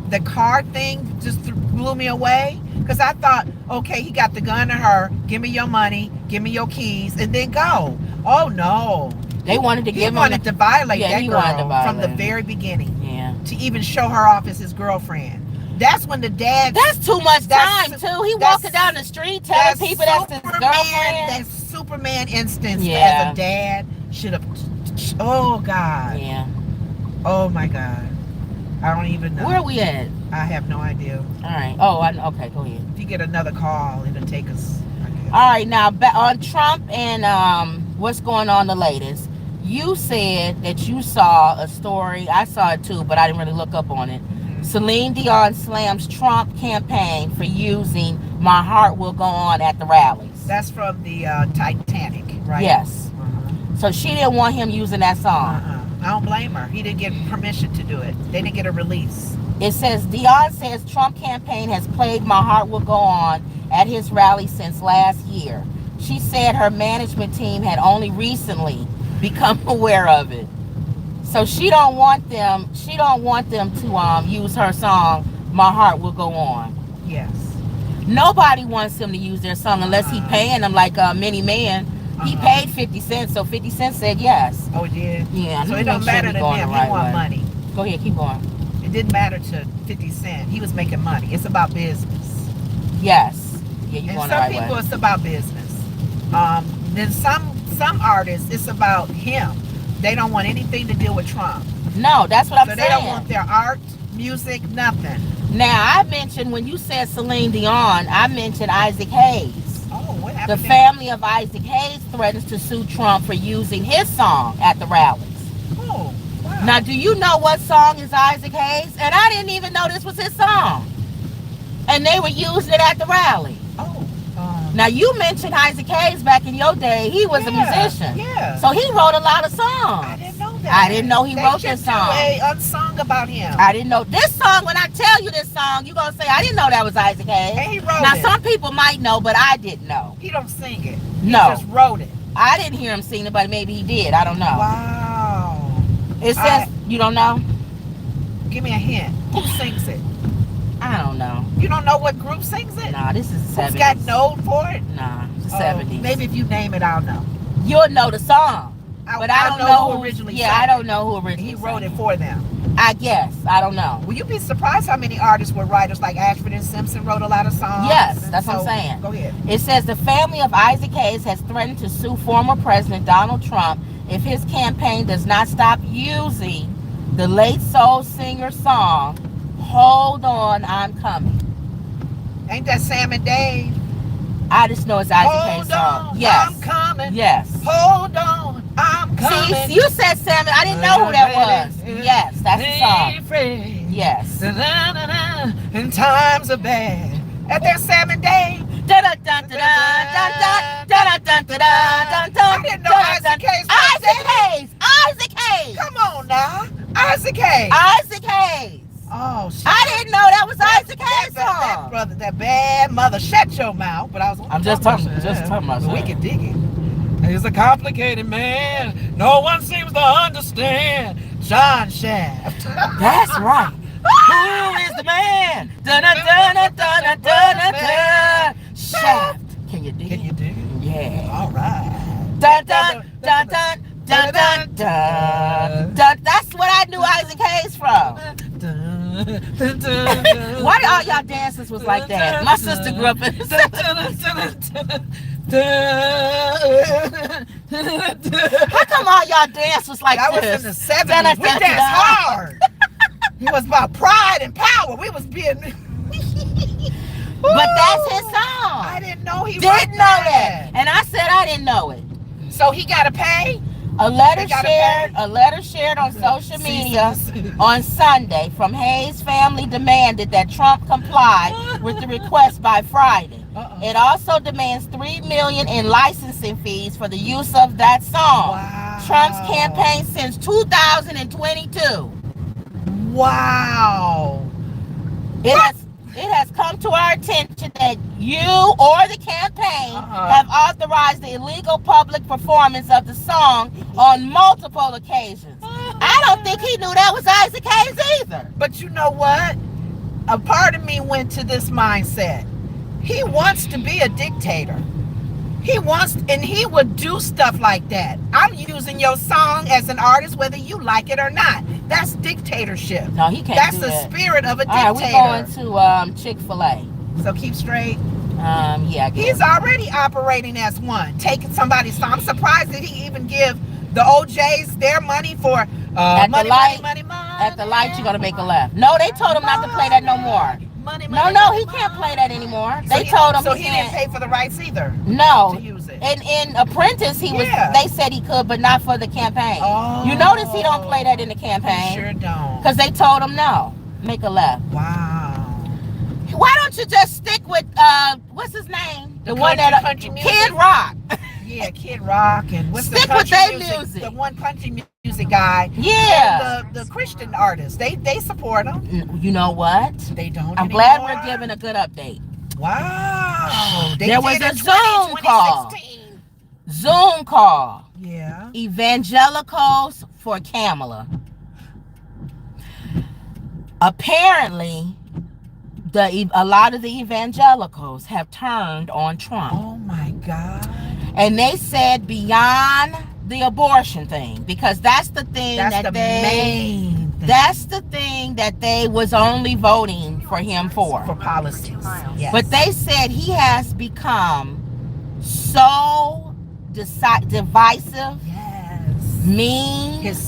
the car thing just blew me away, because I thought, okay, he got the gun to her, give me your money, give me your keys, and then go. Oh no. They wanted to He wanted to violate that girl from the very beginning. Yeah. To even show her off as his girlfriend. That's when the dad. That's too much time too. He walking down the street telling people that's his girlfriend. That Superman instance as a dad should have. Oh God. Yeah. Oh my God. I don't even know. Where are we at? I have no idea. All right. Oh, okay. Go ahead. If you get another call, it'll take us. All right. Now on Trump and what's going on the latest. You said that you saw a story. I saw it too, but I didn't really look up on it. Celine Dion slams Trump campaign for using "My Heart Will Go On" at the rallies. That's from the Titanic, right? Yes. So she didn't want him using that song. I don't blame her. He didn't get permission to do it. They didn't get a release. It says, Dion says Trump campaign has played "My Heart Will Go On" at his rally since last year. She said her management team had only recently become aware of it. So she don't want them to use her song "My Heart Will Go On." Yes. Nobody wants him to use their song unless he paying them like Many Man. He paid 50 cents, so 50 cents said yes. Oh, it did? Yeah. So it don't matter to him. He want money. Go ahead, keep going. It didn't matter to 50 Cent. He was making money. It's about business. Yes. Yeah, you and going some the right people, way. it's about business. Then some artists, it's about him. They don't want anything to do with Trump. No, that's what I'm saying. So they don't want their art, music, nothing. Now, I mentioned, when you said Celine Dion, I mentioned Isaac Hayes. Oh, what happened? The family of Isaac Hayes threatens to sue Trump for using his song at the rallies. Oh, wow. Now, do you know what song is Isaac Hayes? And I didn't even know this was his song. And they were using it at the rally. Oh. Now, you mentioned Isaac Hayes back in your day. He was a musician. Yeah. So he wrote a lot of songs. I didn't know that. I didn't know he wrote this song. They should do a song about him. I didn't know this song. When I tell you this song, you're going to say, I didn't know that was Isaac Hayes. And he wrote now, it. some people might know, but I didn't know. He don't sing it. No. He just wrote it. I didn't hear him sing it, but maybe he did. I don't know. Wow. It says, you don't know? Give me a hint. Who sings it? I don't know. You don't know what group sings it? Nah, this is the 70s. Who's got known for it? Nah, it's the 70s. Maybe if you name it, I'll know. You'll know the song. But I don't know who originally sang it. I don't know who originally He wrote sang it for them. I guess. I don't know. Will you be surprised how many artists were writers? Like Ashford and Simpson wrote a lot of songs. Yes, that's what I'm saying. Go ahead. It says the family of Isaac Hayes has threatened to sue former President Donald Trump if his campaign does not stop using the late soul singer song, "Hold On, I'm Coming." Ain't that Sam and Dave? I just know it's Isaac Hayes' song. Hold on, Yes. I'm coming. Yes. Hold on, I'm coming. See, you said Sam. I didn't know who that was. Yes, that's the song. Yes. And times are bad. At their Sam and Dave. I didn't know Isaac Hayes. Isaac Hayes. Isaac Hayes. Come on now. Isaac Hayes. Isaac Hayes. Oh, shit. I didn't know that was Isaac Hayes' That song. brother, that bad mother, shut your mouth. But I was. I'm just talking about We can dig it. He's a complicated man. No one seems to understand. John Shaft. That's right. Who is the man? Dun dun dun dun dun dun dun. Shaft. Can you dig Can you it? dig it? Yeah. All right. Dun dun dun dun dun dun dun. That's what I knew Isaac Hayes from. Why all y'all dancers was like that? My sister grew up in How come all y'all dance was like that this? was in the 70s. We danced hard. It was about pride and power. We was being. But that's his song. I didn't know he didn't know that. And I said I didn't know it. So he got to pay? A letter shared on social media on Sunday from Hayes' family demanded that Trump comply with the request by Friday. It also demands $3 million in licensing fees for the use of that song. Wow. Trump's campaign since 2022. Wow. It has come to our attention that you or the campaign have authorized the illegal public performance of the song on multiple occasions. I don't think he knew that was Isaac Hayes either. But you know what? A part of me went to this mindset. He wants to be a dictator. He would do stuff like that. I'm using your song as an artist, whether you like it or not. That's dictatorship. No, he can't That's do the that. spirit of a dictator. All right, we're going to Chick-fil-A. So keep straight. Yeah, I guess. He's already operating as one, taking somebody's song. I'm surprised that he even give the OJs their money for money. At the light, you're going to make a left. No, they told him not to play that no more. No, he can't play that anymore. They told him so he didn't pay for the rights either. No. To use it. And in Apprentice, they said he could, but not for the campaign. Oh. You notice he don't play that in the campaign. He sure don't. Because they told him no. Make a left. Wow. Why don't you just stick with what's his name? The one that country music. Kid Rock. Yeah, Kid Rock and what's stick the country with their music? The one country music guy. Yeah. And the Christian artists. They support him. You know what? They don't. I'm glad we're giving a good update. Wow. There was a Zoom call. Zoom call. Yeah. Evangelicals for Kamala. Apparently, a lot of the evangelicals have turned on Trump. Oh my God. And they said beyond the abortion thing, because that's the thing main thing. That's the thing that they was only voting for him for policies. Yes. But they said he has become so divisive, yes, mean. His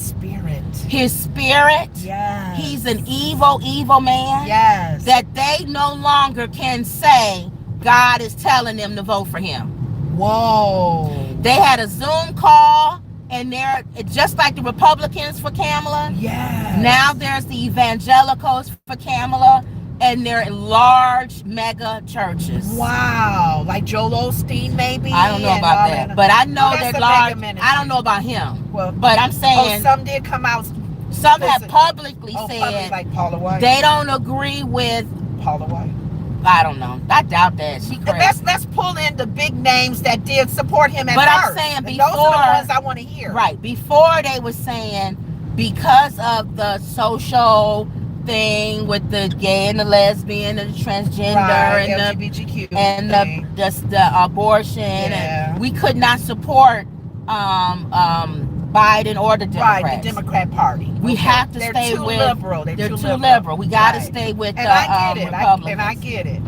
spirit. Yes. He's an evil man. Yes. That they no longer can say God is telling them to vote for him. Whoa. They had a Zoom call, and they're just like the Republicans for Kamala. Yes. Now there's the evangelicals for Kamala, and they're in large mega churches. Wow. Like Joel Osteen, maybe? I don't know about that. But I know they're large. I don't know about him. Well, but I'm saying. some did come out. Some have publicly said like Paula White. They don't agree with Paula White. I don't know. I doubt that. She crazy. Let's pull in the big names that did support him at first. But I'm saying before, those are the ones I want to hear. Right. Before they were saying because of the social thing with the gay and the lesbian and the transgender and LGBTQ and the abortion, and we could not support Biden or the Democrats. Right, the Democrat Party. We have to stay with. Liberal. They're too liberal. We got to stay with the Republicans. I get it.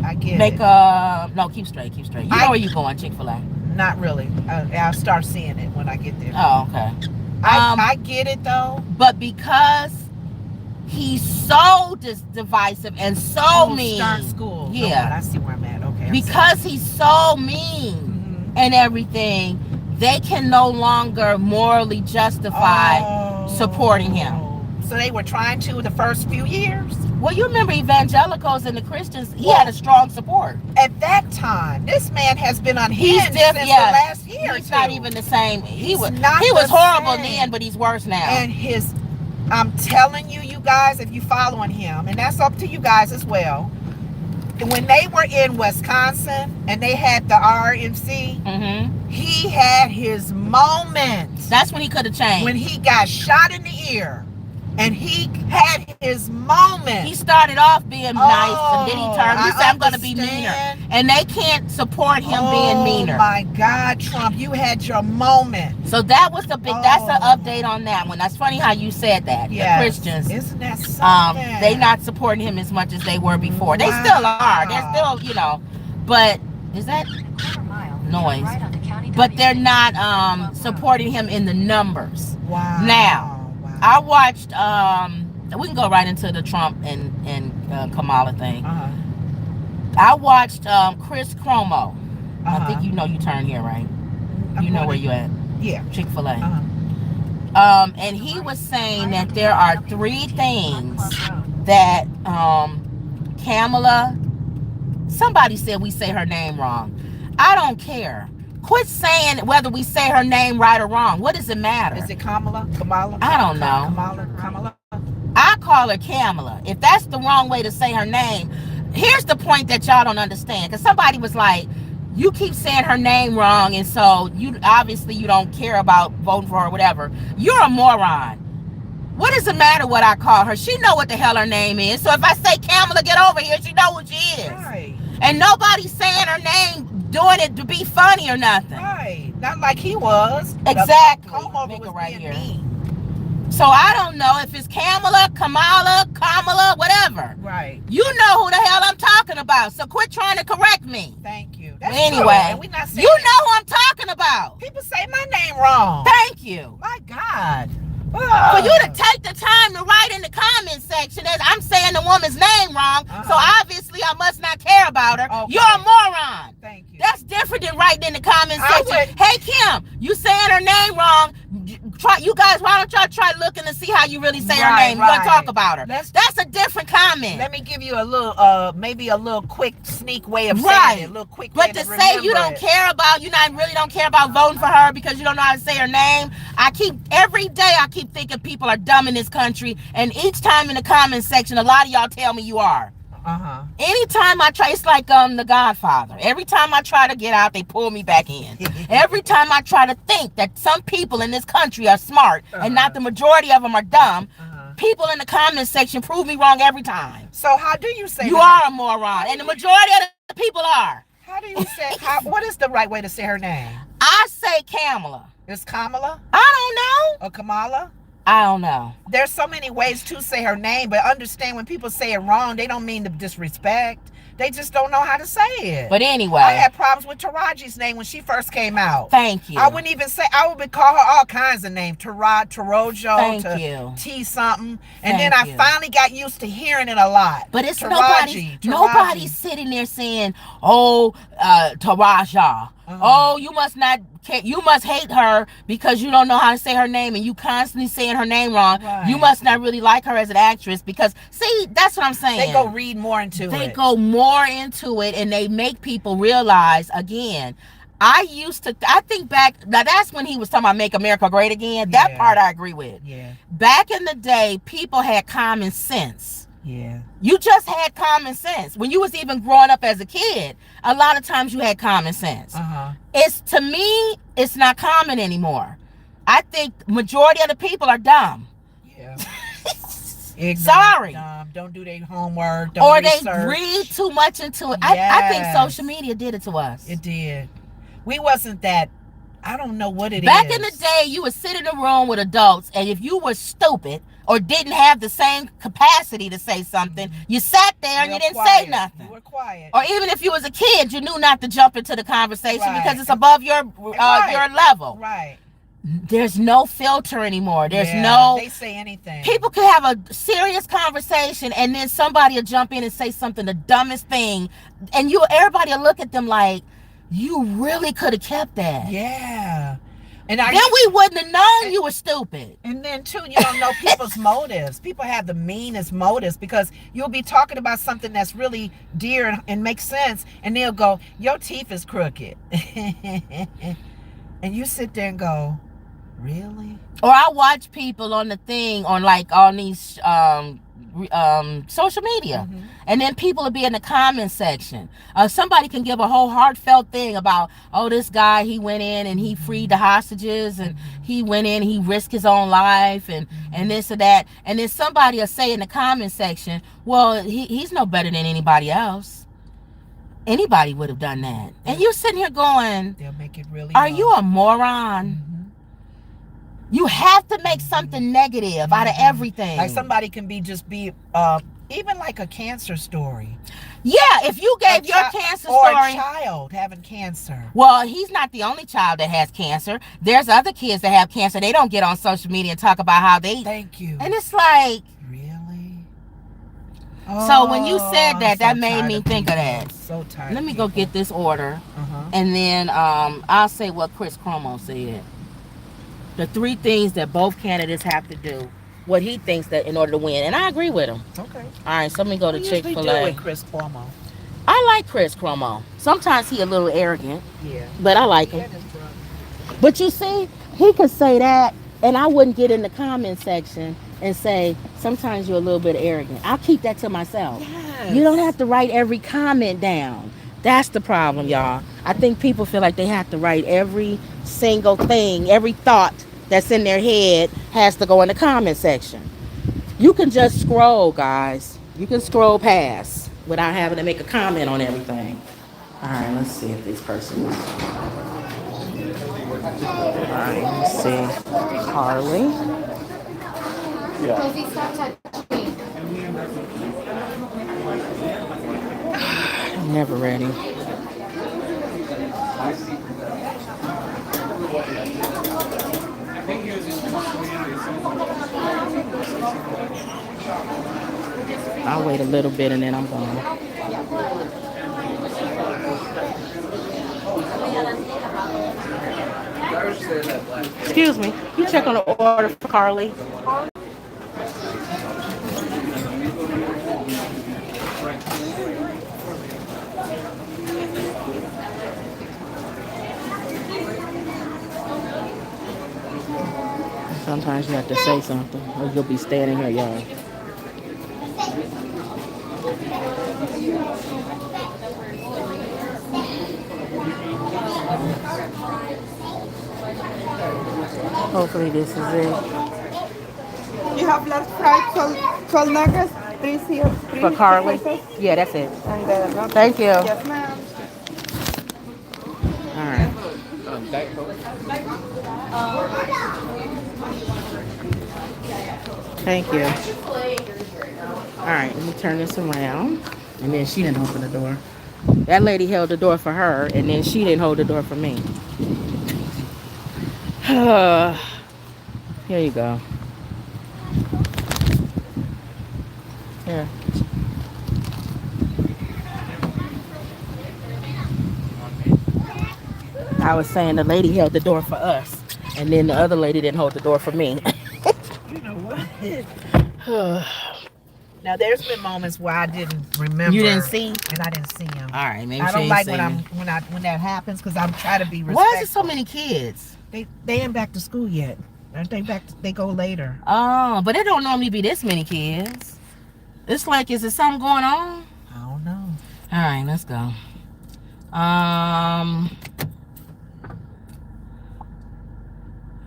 No, keep straight. You know where you going, Chick-fil-A? Not really. I'll start seeing it when I get there. Oh, okay. I get it though. But because he's so divisive and so mean. Start school. Yeah. Oh, I see where I'm at. Okay. Because he's so mean and everything, they can no longer morally justify supporting him. So they were trying to the first few years? Well, you remember evangelicals and the Christians, he had a strong support. At that time, this man has been unhinged since the last year. He's not even the same. He was horrible then, but he's worse now. And his I'm telling you, you guys, if you following him, and that's up to you guys as well. When they were in Wisconsin and they had the RMC, he had his moment. That's when he could have changed. When he got shot in the ear. And he had his moment. He started off being nice, and then he turned. He said, "I'm going to be meaner," and they can't support him being meaner. Oh my God, Trump! You had your moment. So that was the big. That's the update on that one. That's funny how you said that. Yes. The Christians, isn't that something? They not supporting him as much as they were before. They still are. They're still, But is that noise? But they're not supporting him in the numbers. Wow. Now. I watched, we can go right into the Trump and Kamala thing. I watched Chris Cuomo. I think you turn here, right? You know where you at? Yeah. Chick-fil-A. And he was saying that there are 3 things that Kamala, somebody said we say her name wrong. I don't care. Quit saying whether we say her name right or wrong. What does it matter? Is it Kamala? I don't know. Kamala? I call her Kamala. If that's the wrong way to say her name, here's the point that y'all don't understand. Because somebody was like, you keep saying her name wrong, and so you don't care about voting for her or whatever. You're a moron. What does it matter what I call her? She know what the hell her name is. So if I say Kamala, get over here, she know who she is. Right. And nobody's saying her name doing it to be funny or nothing. Right. Not like he was. Exactly. Make it right here. So I don't know if it's Kamala, Kamala, whatever. Right. You know who the hell I'm talking about. So quit trying to correct me. Thank you. That's anyway, true. Not you know who I'm talking about. People say my name wrong. Thank you. My God. For you to take the time to write in the comment section that I'm saying the woman's name wrong, so obviously I must not care about her. Okay. You're a moron. Thank you. That's different than writing in the comment section. Hey Kim, you saying her name wrong. You guys, why don't y'all try looking to see how you really say her name? You want to talk about her. That's a different comment. Let me give you a little, maybe a little quick sneak way of saying it. A little quick way to say you don't care about, really don't care about voting for her because you don't know how to say her name. Every day I keep thinking people are dumb in this country, and each time in the comment section, a lot of y'all tell me you are. Anytime I try, it's like The Godfather. Every time I try to get out, they pull me back in. Every time I try to think that some people in this country are smart and not the majority of them are dumb, people in the comment section prove me wrong every time. So how do you say you are a moron, and the majority of the people are. How do you say? What is the right way to say her name? I say Kamala. It's Kamala? I don't know. Or Kamala? I don't know. There's so many ways to say her name, but understand when people say it wrong, they don't mean to disrespect. They just don't know how to say it. But anyway, I had problems with Taraji's name when she first came out. Thank you. I wouldn't even say. I would call her all kinds of names. Tarojo, T something, and then I finally got used to hearing it a lot. But it's nobody's sitting there saying, "Oh, Taraja." Oh, you must not. You must hate her because you don't know how to say her name and you constantly saying her name wrong. Right. You must not really like her as an actress because, see, that's what I'm saying. They go read more into it. They go more into it and they make people realize, again, I think back, now that's when he was talking about Make America Great Again. That part I agree with. Yeah. Back in the day, people had common sense. Yeah. You just had common sense. When you was even growing up as a kid, a lot of times you had common sense. To me, it's not common anymore. I think majority of the people are dumb. Yeah. Sorry. Don't do their homework. Or they read too much into it. Yes. I think social media did it to us. It did. We wasn't that. I don't know what it Back in the day, you would sit in a room with adults, and if you were stupid or didn't have the same capacity to say something, you sat there and you didn't say nothing. You were quiet. Or even if you was a kid, you knew not to jump into the conversation because it's above your level. Right. There's no filter anymore. There's they say anything. People can have a serious conversation and then somebody will jump in and say something, the dumbest thing, and everybody will look at them like, you really could have kept that. Yeah. And then we wouldn't have known you were stupid. And then too, you don't know people's motives. People have the meanest motives because you'll be talking about something that's really dear and makes sense, and they'll go, your teeth is crooked. And you sit there and go, Really? Or I watch people on the thing on like on these social media, and then people will be in the comment section. Somebody can give a whole heartfelt thing about, oh, this guy, he went in and he freed the hostages, and he went in, he risked his own life, and this or that, and then somebody will say in the comment section, well, he's no better than anybody else. Anybody would have done that. And you're sitting here going, they'll make it really are you a moron? You have to make something negative out of everything. Like somebody can be even like a cancer story. Yeah, if you gave your cancer or story. a child having cancer. Well, he's not the only child that has cancer. There's other kids that have cancer. They don't get on social media and talk about how they. Thank you. And it's like. Really? So when you said that, that made me think of that. So tired. Let me go get this order, and then I'll say what Chris Cuomo said. The 3 things that both candidates have to do, what he thinks that in order to win, and I agree with him. Okay. All right, so let me go to Chick-fil-A. What do with Chris Cuomo? I like Chris Cuomo. Sometimes he a little arrogant. Yeah. But I like him. But you see, he could say that, and I wouldn't get in the comment section and say, sometimes you're a little bit arrogant. I'll keep that to myself. Yes. You don't have to write every comment down. That's the problem, y'all. I think people feel like they have to write every single thing, every thought that's in their head has to go in the comment section. You can just scroll, guys. You can scroll past without having to make a comment on everything. All right, let's see if this person is. All right, let's see. Carly. Cozy, stop touching me. I'm never ready. I'll wait a little bit and then I'm gone. Excuse me, you check on the order for Carly. Sometimes you have to say something or you'll be standing here, y'all. Hopefully this is it. You have large fried 12 nuggets, 3 For Carly? Yeah, that's it. And Thank you. yes, ma'am. All right. Thank you. All right, let me turn this around. And then she didn't open the door. That lady held the door for her, and then she didn't hold the door for me. Here you go. Here. I was saying the lady held the door for us, and then the other lady didn't hold the door for me. You know what? Now there's been moments where I didn't remember. You didn't see? And I didn't see him. All right, maybe I she don't ain't like seen when that happens because I'm trying to be respectful. Why is there so many kids? They ain't back to school yet. Aren't they back? They go later. Oh, but it don't normally be this many kids. It's like, is there something going on? I don't know. All right, let's go.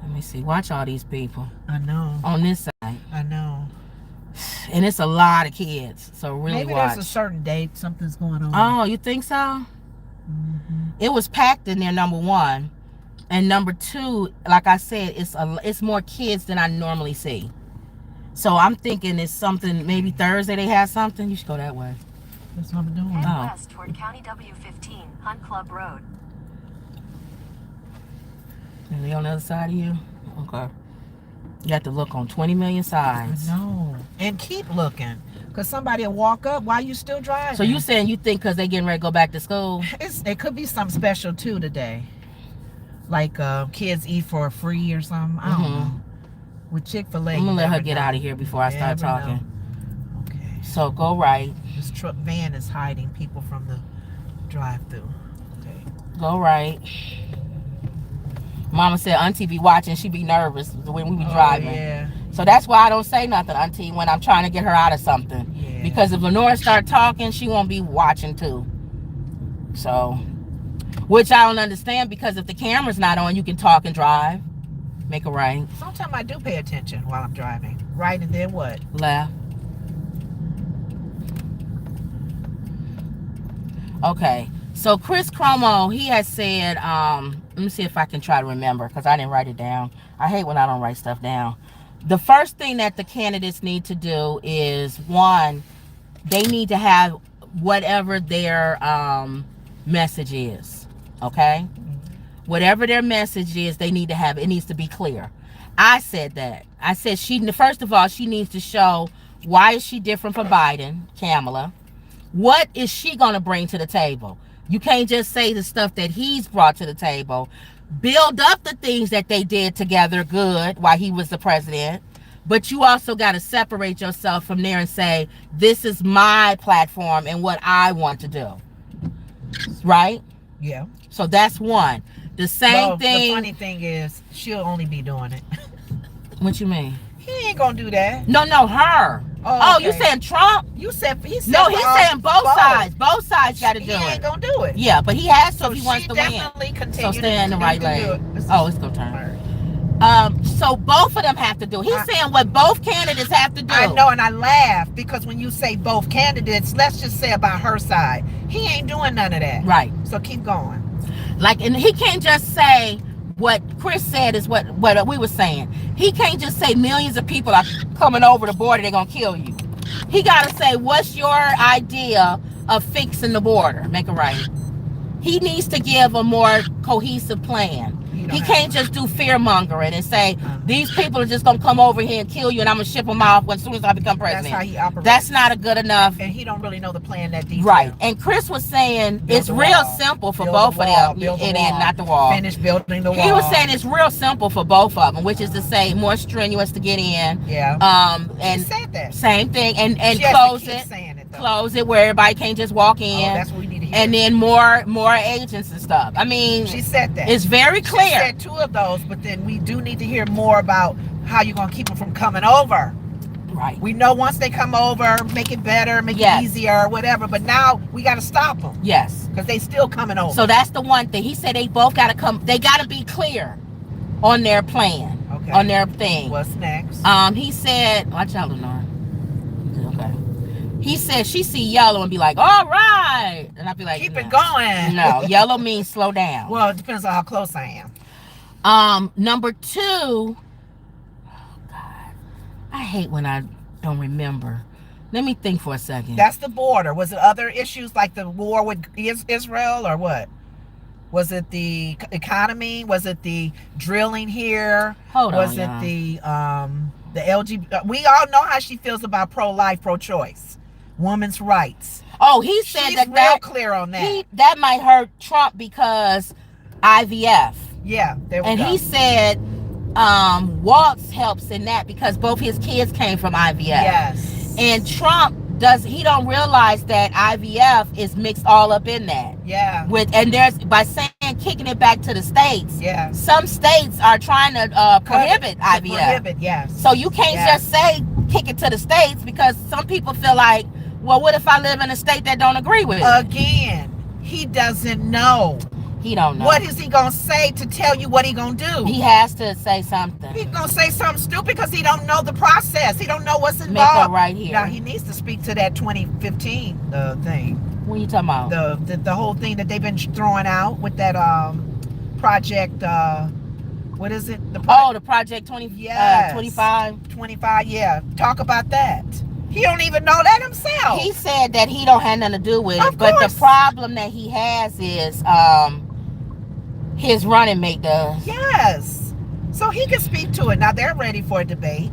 Let me see. Watch all these people I know. on this side. I know. And it's a lot of kids, so really Maybe watch. there's a certain date something's going on. Oh, you think so? It was packed in there, number one. And number two, like I said, it's more kids than I normally see. So I'm thinking it's something, maybe Thursday they had something. You should go that way. That's what I'm doing. Head Oh. west toward County W15, Hunt Club Road. Are they on the other side of you? Okay. You have to look on 20 million sides. No. And keep looking. Because somebody will walk up while you still driving. So you saying you think because they getting ready to go back to school? It could be something special too today. Like kids eat for free or something. I don't know. With Chick-fil-A. I'm going to let her get out of here before I start talking. Okay. So go right. This truck van is hiding people from the drive-through. Okay. Go right. Mama said Auntie be watching. She be nervous when we be driving. Yeah. So that's why I don't say nothing, Auntie, when I'm trying to get her out of something. Yeah. Because if Lenora start talking, she won't be watching too. So, which I don't understand, because if the camera's not on, you can talk and drive. Make a right. Sometimes I do pay attention while I'm driving. Right, and then what? Left. Okay. So Chris Cuomo, he has said, let me see if I can try to remember, because I didn't write it down. I hate when I don't write stuff down. The first thing that the candidates need to do is, one, they need to have whatever their message is. Okay? Whatever their message is, they need to have, it needs to be clear. I said that. I said first of all, she needs to show why is she different from Biden, Kamala. What is she going to bring to the table? You can't just say the stuff that he's brought to the table. Build up the things that they did together good while he was the president. But you also got to separate yourself from there and say, this is my platform and what I want to do. Right? Yeah. So that's one. The same thing. The funny thing is, she'll only be doing it. What you mean? He ain't gonna do that. No, her. Oh, okay. You saying Trump? You said he said No, he's saying both sides. Both sides got to do He ain't it. gonna do it. Yeah, but he has to So if he wants to win. So stay in the right lane. Oh, it's gonna turn. So both of them have to do it. He's saying what both candidates have to do. I know, and I laugh because when you say both candidates, let's just say about her side, he ain't doing none of that. Right. So keep going. Like, and he can't just say what Chris said is what we were saying. He can't just say millions of people are coming over the border, they're gonna kill you. He gotta say, what's your idea of fixing the border? Make it right. He needs to give a more cohesive plan. He can't just do fear mongering and say these people are just gonna come over here and kill you, and I'm gonna ship them off as soon as I become president. That's how he operates. That's not a good enough. And he don't really know the plan that detail. Right. And Chris was saying it's real simple for both of them. It is not the wall. Finish building the wall. He was saying it's real simple for both of them, which is to say more strenuous to get in. Yeah. And she said that. Same thing. And she close it. Saying it though. Close it where everybody can't just walk in. Oh, that's what we need to hear. And then more agents and stuff. I mean, she said that. It's very clear. She said 2 of those, but then we do need to hear more about how you're gonna keep them from coming over. Right. We know once they come over, make it better, make it easier, whatever. But now we got to stop them. Yes. Because they still coming over. So that's the one thing. He said they both got to come. They got to be clear on their plan. Okay. On their thing. What's next? He said, watch out, Lenore. Okay. He said she see yellow and be like, all right. And I'd be like, keep it going. No, yellow means slow down. Well, it depends on how close I am. Number 2. I hate when I don't remember. Let me think for a second. That's the border. Was it other issues like the war with Israel or what? Was it the economy? Was it the drilling here? Was it the LGBT? We all know how she feels about pro-life, pro-choice, women's rights. Oh, he said she's that real clear on that. That might hurt Trump because IVF. Yeah, there we go. And he said Waltz helps in that because both his kids came from IVF. Yes. And Trump he don't realize that IVF is mixed all up in that. Yeah. By saying kicking it back to the states. Yeah. Some states are trying to prohibit IVF. Prohibit, yes. So you can't just say kick it to the states because some people feel like, well, what if I live in a state that don't agree with it? Again, he doesn't know. He don't know. What is he gonna say to tell you what he gonna do? He has to say something. He's gonna say something stupid because he don't know the process. He don't know what's involved. Make it right here. Now he needs to speak to that 2015 thing. What are you talking about? The whole thing that they've been throwing out with that project. What is it? The project 25. 25. Yeah. Talk about that. He don't even know that himself. He said that he don't have nothing to do with it. But the problem that he has is his running mate does. Yes. So he can speak to it. Now they're ready for a debate.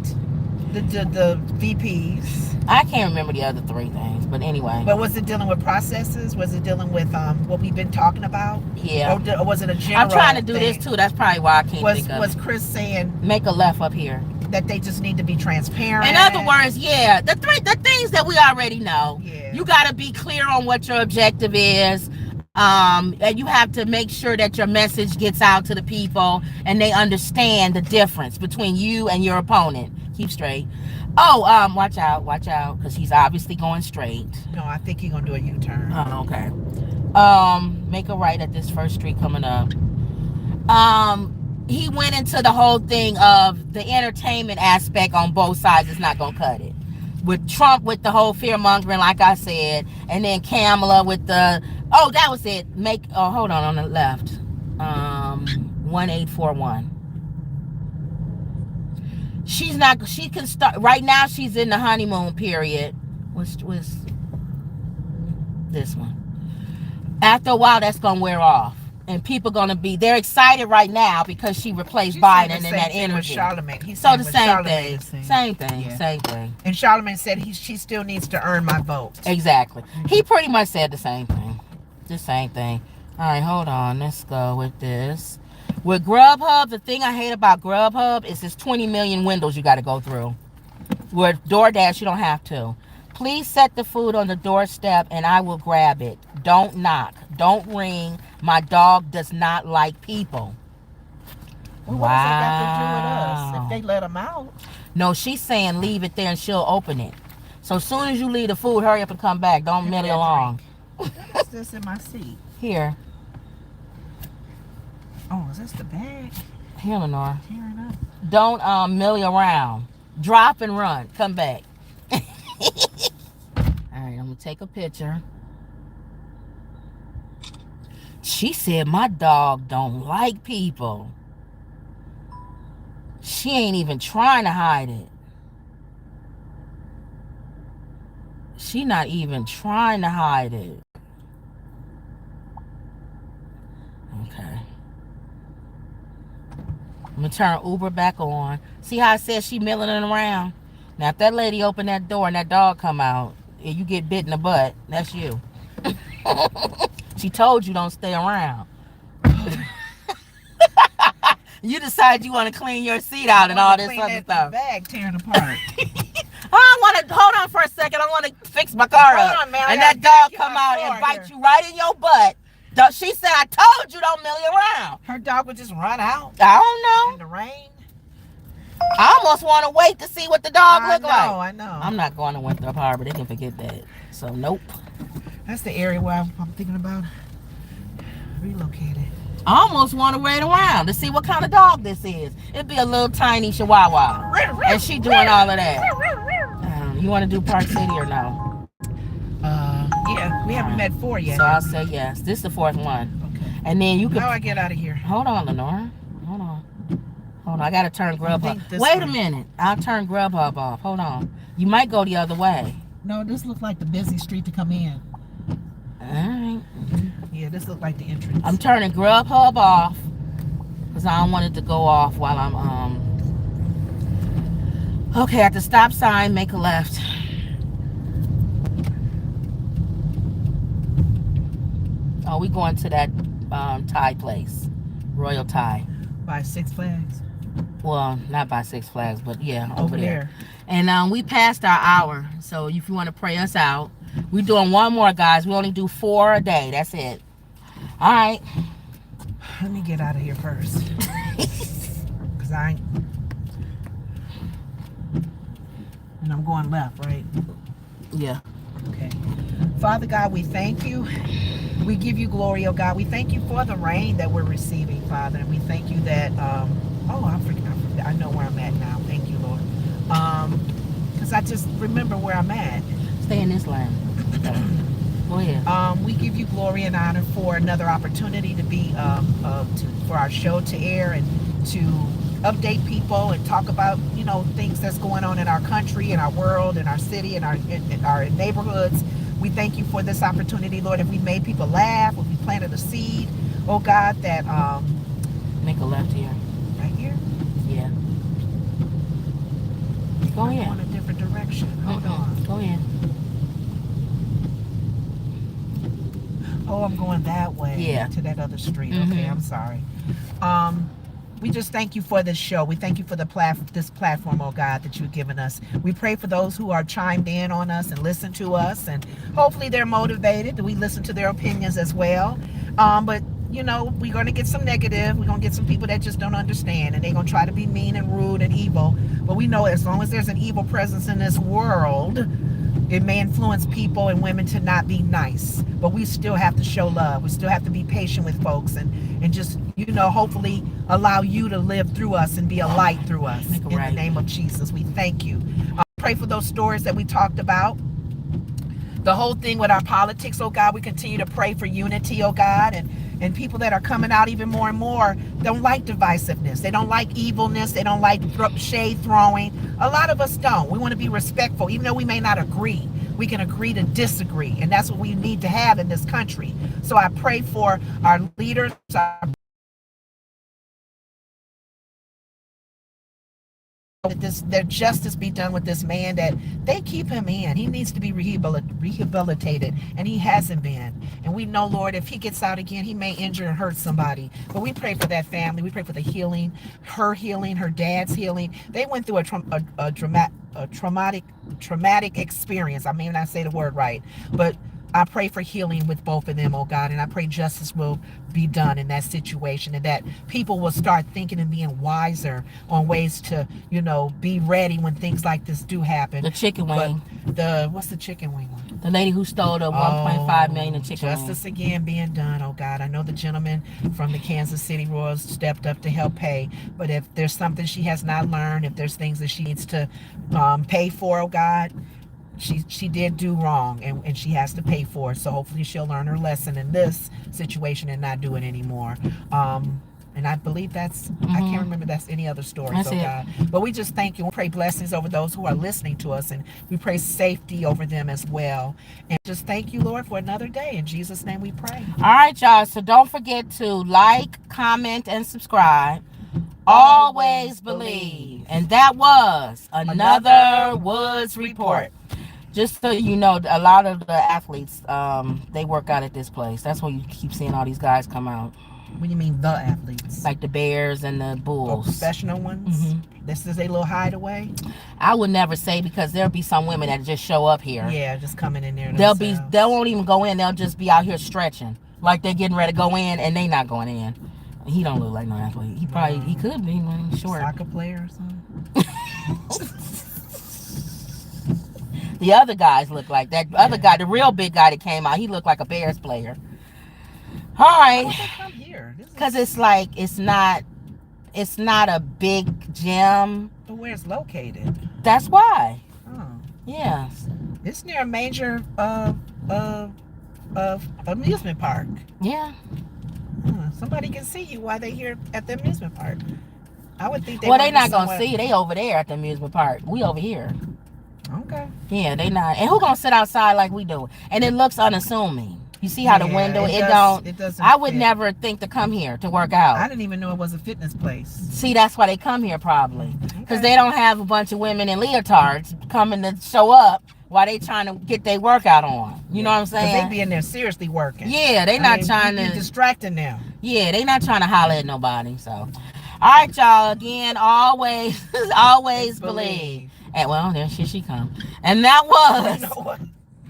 The VPs. I can't remember the other 3 things, but anyway. But was it dealing with processes? Was it dealing with what we've been talking about? Yeah. Or was it a general I'm trying to do thing? this too. That's probably why I can't think of it. Was Chris saying make a left up here? That they just need to be transparent. In other words, yeah, the things that we already know. Yeah. You got to be clear on what your objective is. And you have to make sure that your message gets out to the people and they understand the difference between you and your opponent. Keep straight. Oh, watch out, because he's obviously going straight. No, I think he's gonna do a U-turn. Oh, okay. Make a right at this first street coming up. He went into the whole thing of the entertainment aspect on both sides is not gonna cut it. With Trump with the whole fear mongering, like I said, and then Kamala with the that was it. Hold on the left. 1841. She can start right now. She's in the honeymoon period. What's this one? After a while, that's gonna wear off, and people they're excited right now because she replaced Biden in that interview. Charlemagne. So the same thing. Same thing. And Charlemagne said she still needs to earn my vote. Exactly. He pretty much said the same thing. The same thing. All right, hold on. Let's go with this. With Grubhub, the thing I hate about Grubhub is there's 20 million windows you got to go through. With DoorDash, you don't have to. Please set the food on the doorstep and I will grab it. Don't knock. Don't ring. My dog does not like people. Well, what does that got to do with us? If they let them out. No, she's saying leave it there and she'll open it. So as soon as you leave the food, hurry up and come back. Don't mill it along. What's this in my seat? Here. Oh, is this the bag? Here, Lenore. Tearing up. Don't millie around. Drop and run. Come back. All right, I'm gonna take a picture. She said my dog don't like people. She ain't even trying to hide it. She not even trying to hide it. Okay. I'm gonna turn Uber back on. See how I said she milling it around? Now if that lady open that door and that dog come out and you get bit in the butt, that's you. She told you don't stay around. You decide you want to clean your seat out and all this other stuff. Bag tearing apart. I want to hold on for a second. I want to fix my car up. Hold on, man, and that dog come out and bite you right in your butt. She said, I told you don't millie around. Her dog would just run out I don't know. in the rain. I almost want to wait to see what the dog look like. I know. I'm not going to Winthrop Harbor. They can forget that. So nope. That's the area where I'm thinking about relocating. I almost want to wait around to see what kind of dog this is. It'd be a little tiny Chihuahua. And she doing all of that. You want to do Park City or no? Yeah, we haven't met 4 yet. So I'll say yes. This is the 4th one. Okay. And then you can... How do I get out of here? Hold on, Lenora. Hold on. I got to turn Grubhub. Wait a minute. I'll turn Grubhub off. Hold on. You might go the other way. No, this looks like the busy street to come in. All right. Yeah, this looks like the entrance. I'm turning Grubhub off because I don't want it to go off while I'm Okay, at the stop sign, make a left. Oh, we going to that Thai place, Royal Thai. By Six Flags. Well, not by Six Flags, but yeah, over there. And we passed our hour, so if you want to pray us out, we're doing one more, guys. We only do 4 a day. That's it. All right. Let me get out of here first. Because and I'm going left, right? Yeah. Okay. Father God, we thank you. We give you glory, oh God. We thank you for the rain that we're receiving, Father. And we thank you that, I know where I'm at now. Thank you, Lord. Because I just remember where I'm at. Stay in this lane. Okay. Go ahead. We give you glory and honor for another opportunity to be, for our show to air and to update people and talk about, things that's going on in our country, in our world, in our city, in our neighborhoods. We thank you for this opportunity, Lord. If we made people laugh, if we planted a seed, oh God, that make a left here. Right here? Yeah. Go ahead. Going a different direction. Hold on. Go ahead. Oh, I'm going that way. Yeah. To that other street. Okay, I'm sorry. We just thank you for this show. We thank you for this platform, oh God, that you've given us. We pray for those who are chimed in on us and listen to us, and hopefully they're motivated. We listen to their opinions as well. But you know, we're going to get some negative. We're going to get some people that just don't understand, and they're going to try to be mean and rude and evil. But we know as long as there's an evil presence in this world, it may influence people and women to not be nice. But we still have to show love. We still have to be patient with folks, and just, you know, hopefully allow you to live through us and be a light through us. In the name of Jesus, we thank you. Pray for those stories that we talked about. The whole thing with our politics, oh God, we continue to pray for unity, oh God, and people that are coming out even more and more don't like divisiveness. They don't like evilness. They don't like shade throwing. A lot of us don't. We want to be respectful, even though we may not agree. We can agree to disagree, and that's what we need to have in this country. So I pray for our leaders, that their justice be done with this man, that they keep him in. He needs to be rehabilitated, and he hasn't been. And we know, Lord, if he gets out again, he may injure and hurt somebody. But we pray for that family. We pray for the healing, her dad's healing. They went through a traumatic experience. I may not say the word right, but I pray for healing with both of them, oh God, and I pray justice will be done in that situation, and that people will start thinking and being wiser on ways to, you know, be ready when things like this do happen. The chicken wing. What's the chicken wing one? The lady who stole the 1.5 million in chicken justice wing. Again being done, oh God. I know the gentleman from the Kansas City Royals stepped up to help pay, but if there's something she has not learned, if there's things that she needs to pay for, oh God, she did do wrong, and she has to pay for it. So hopefully she'll learn her lesson in this situation and not do it anymore. And I believe that's, I can't remember that's any other stories, oh God. But we just thank you. We pray blessings over those who are listening to us, and we pray safety over them as well. And just thank you, Lord, for another day. In Jesus' name we pray. All right, y'all. So don't forget to like, comment, and subscribe. Always believe. And that was another Woods Report. Just so you know, a lot of the athletes, they work out at this place. That's why you keep seeing all these guys come out. What do you mean, the athletes? Like the Bears and the Bulls. Professional ones? This is a little hideaway? I would never say, because there'll be some women that just show up here. Yeah, just coming in there They won't even go in. They'll just be out here stretching. Like they're getting ready to go in, and they not going in. He don't look like no athlete. He could be, man. Sure. Soccer player or something? The other guys look like that. Other guy, the real big guy that came out, he looked like a Bears player. All right. Why don't they come here? Because it's like, it's not a big gym. But where it's located? That's why. Oh. Yeah. It's near a major amusement park. Yeah. Somebody can see you while they're here at the amusement park. I would think they're not going to see you. They over there at the amusement park. We over here. Okay. Yeah, they not. And who gonna sit outside like we do? And it looks unassuming. You see how the window, it doesn't I would never think to come here to work out. I didn't even know it was a fitness place. See, that's why they come here probably. Because they don't have a bunch of women in leotards coming to show up while they trying to get their workout on. You know what I'm saying? They be in there seriously working. Yeah, they not trying to. Distracting them. Yeah, they not trying to holler at nobody. So, all right, y'all. Again, always believe. And well, there she come. And that was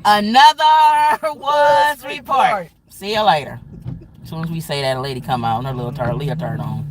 another Woods Report. See you later. As soon as we say that, a lady come out in her little leotard on.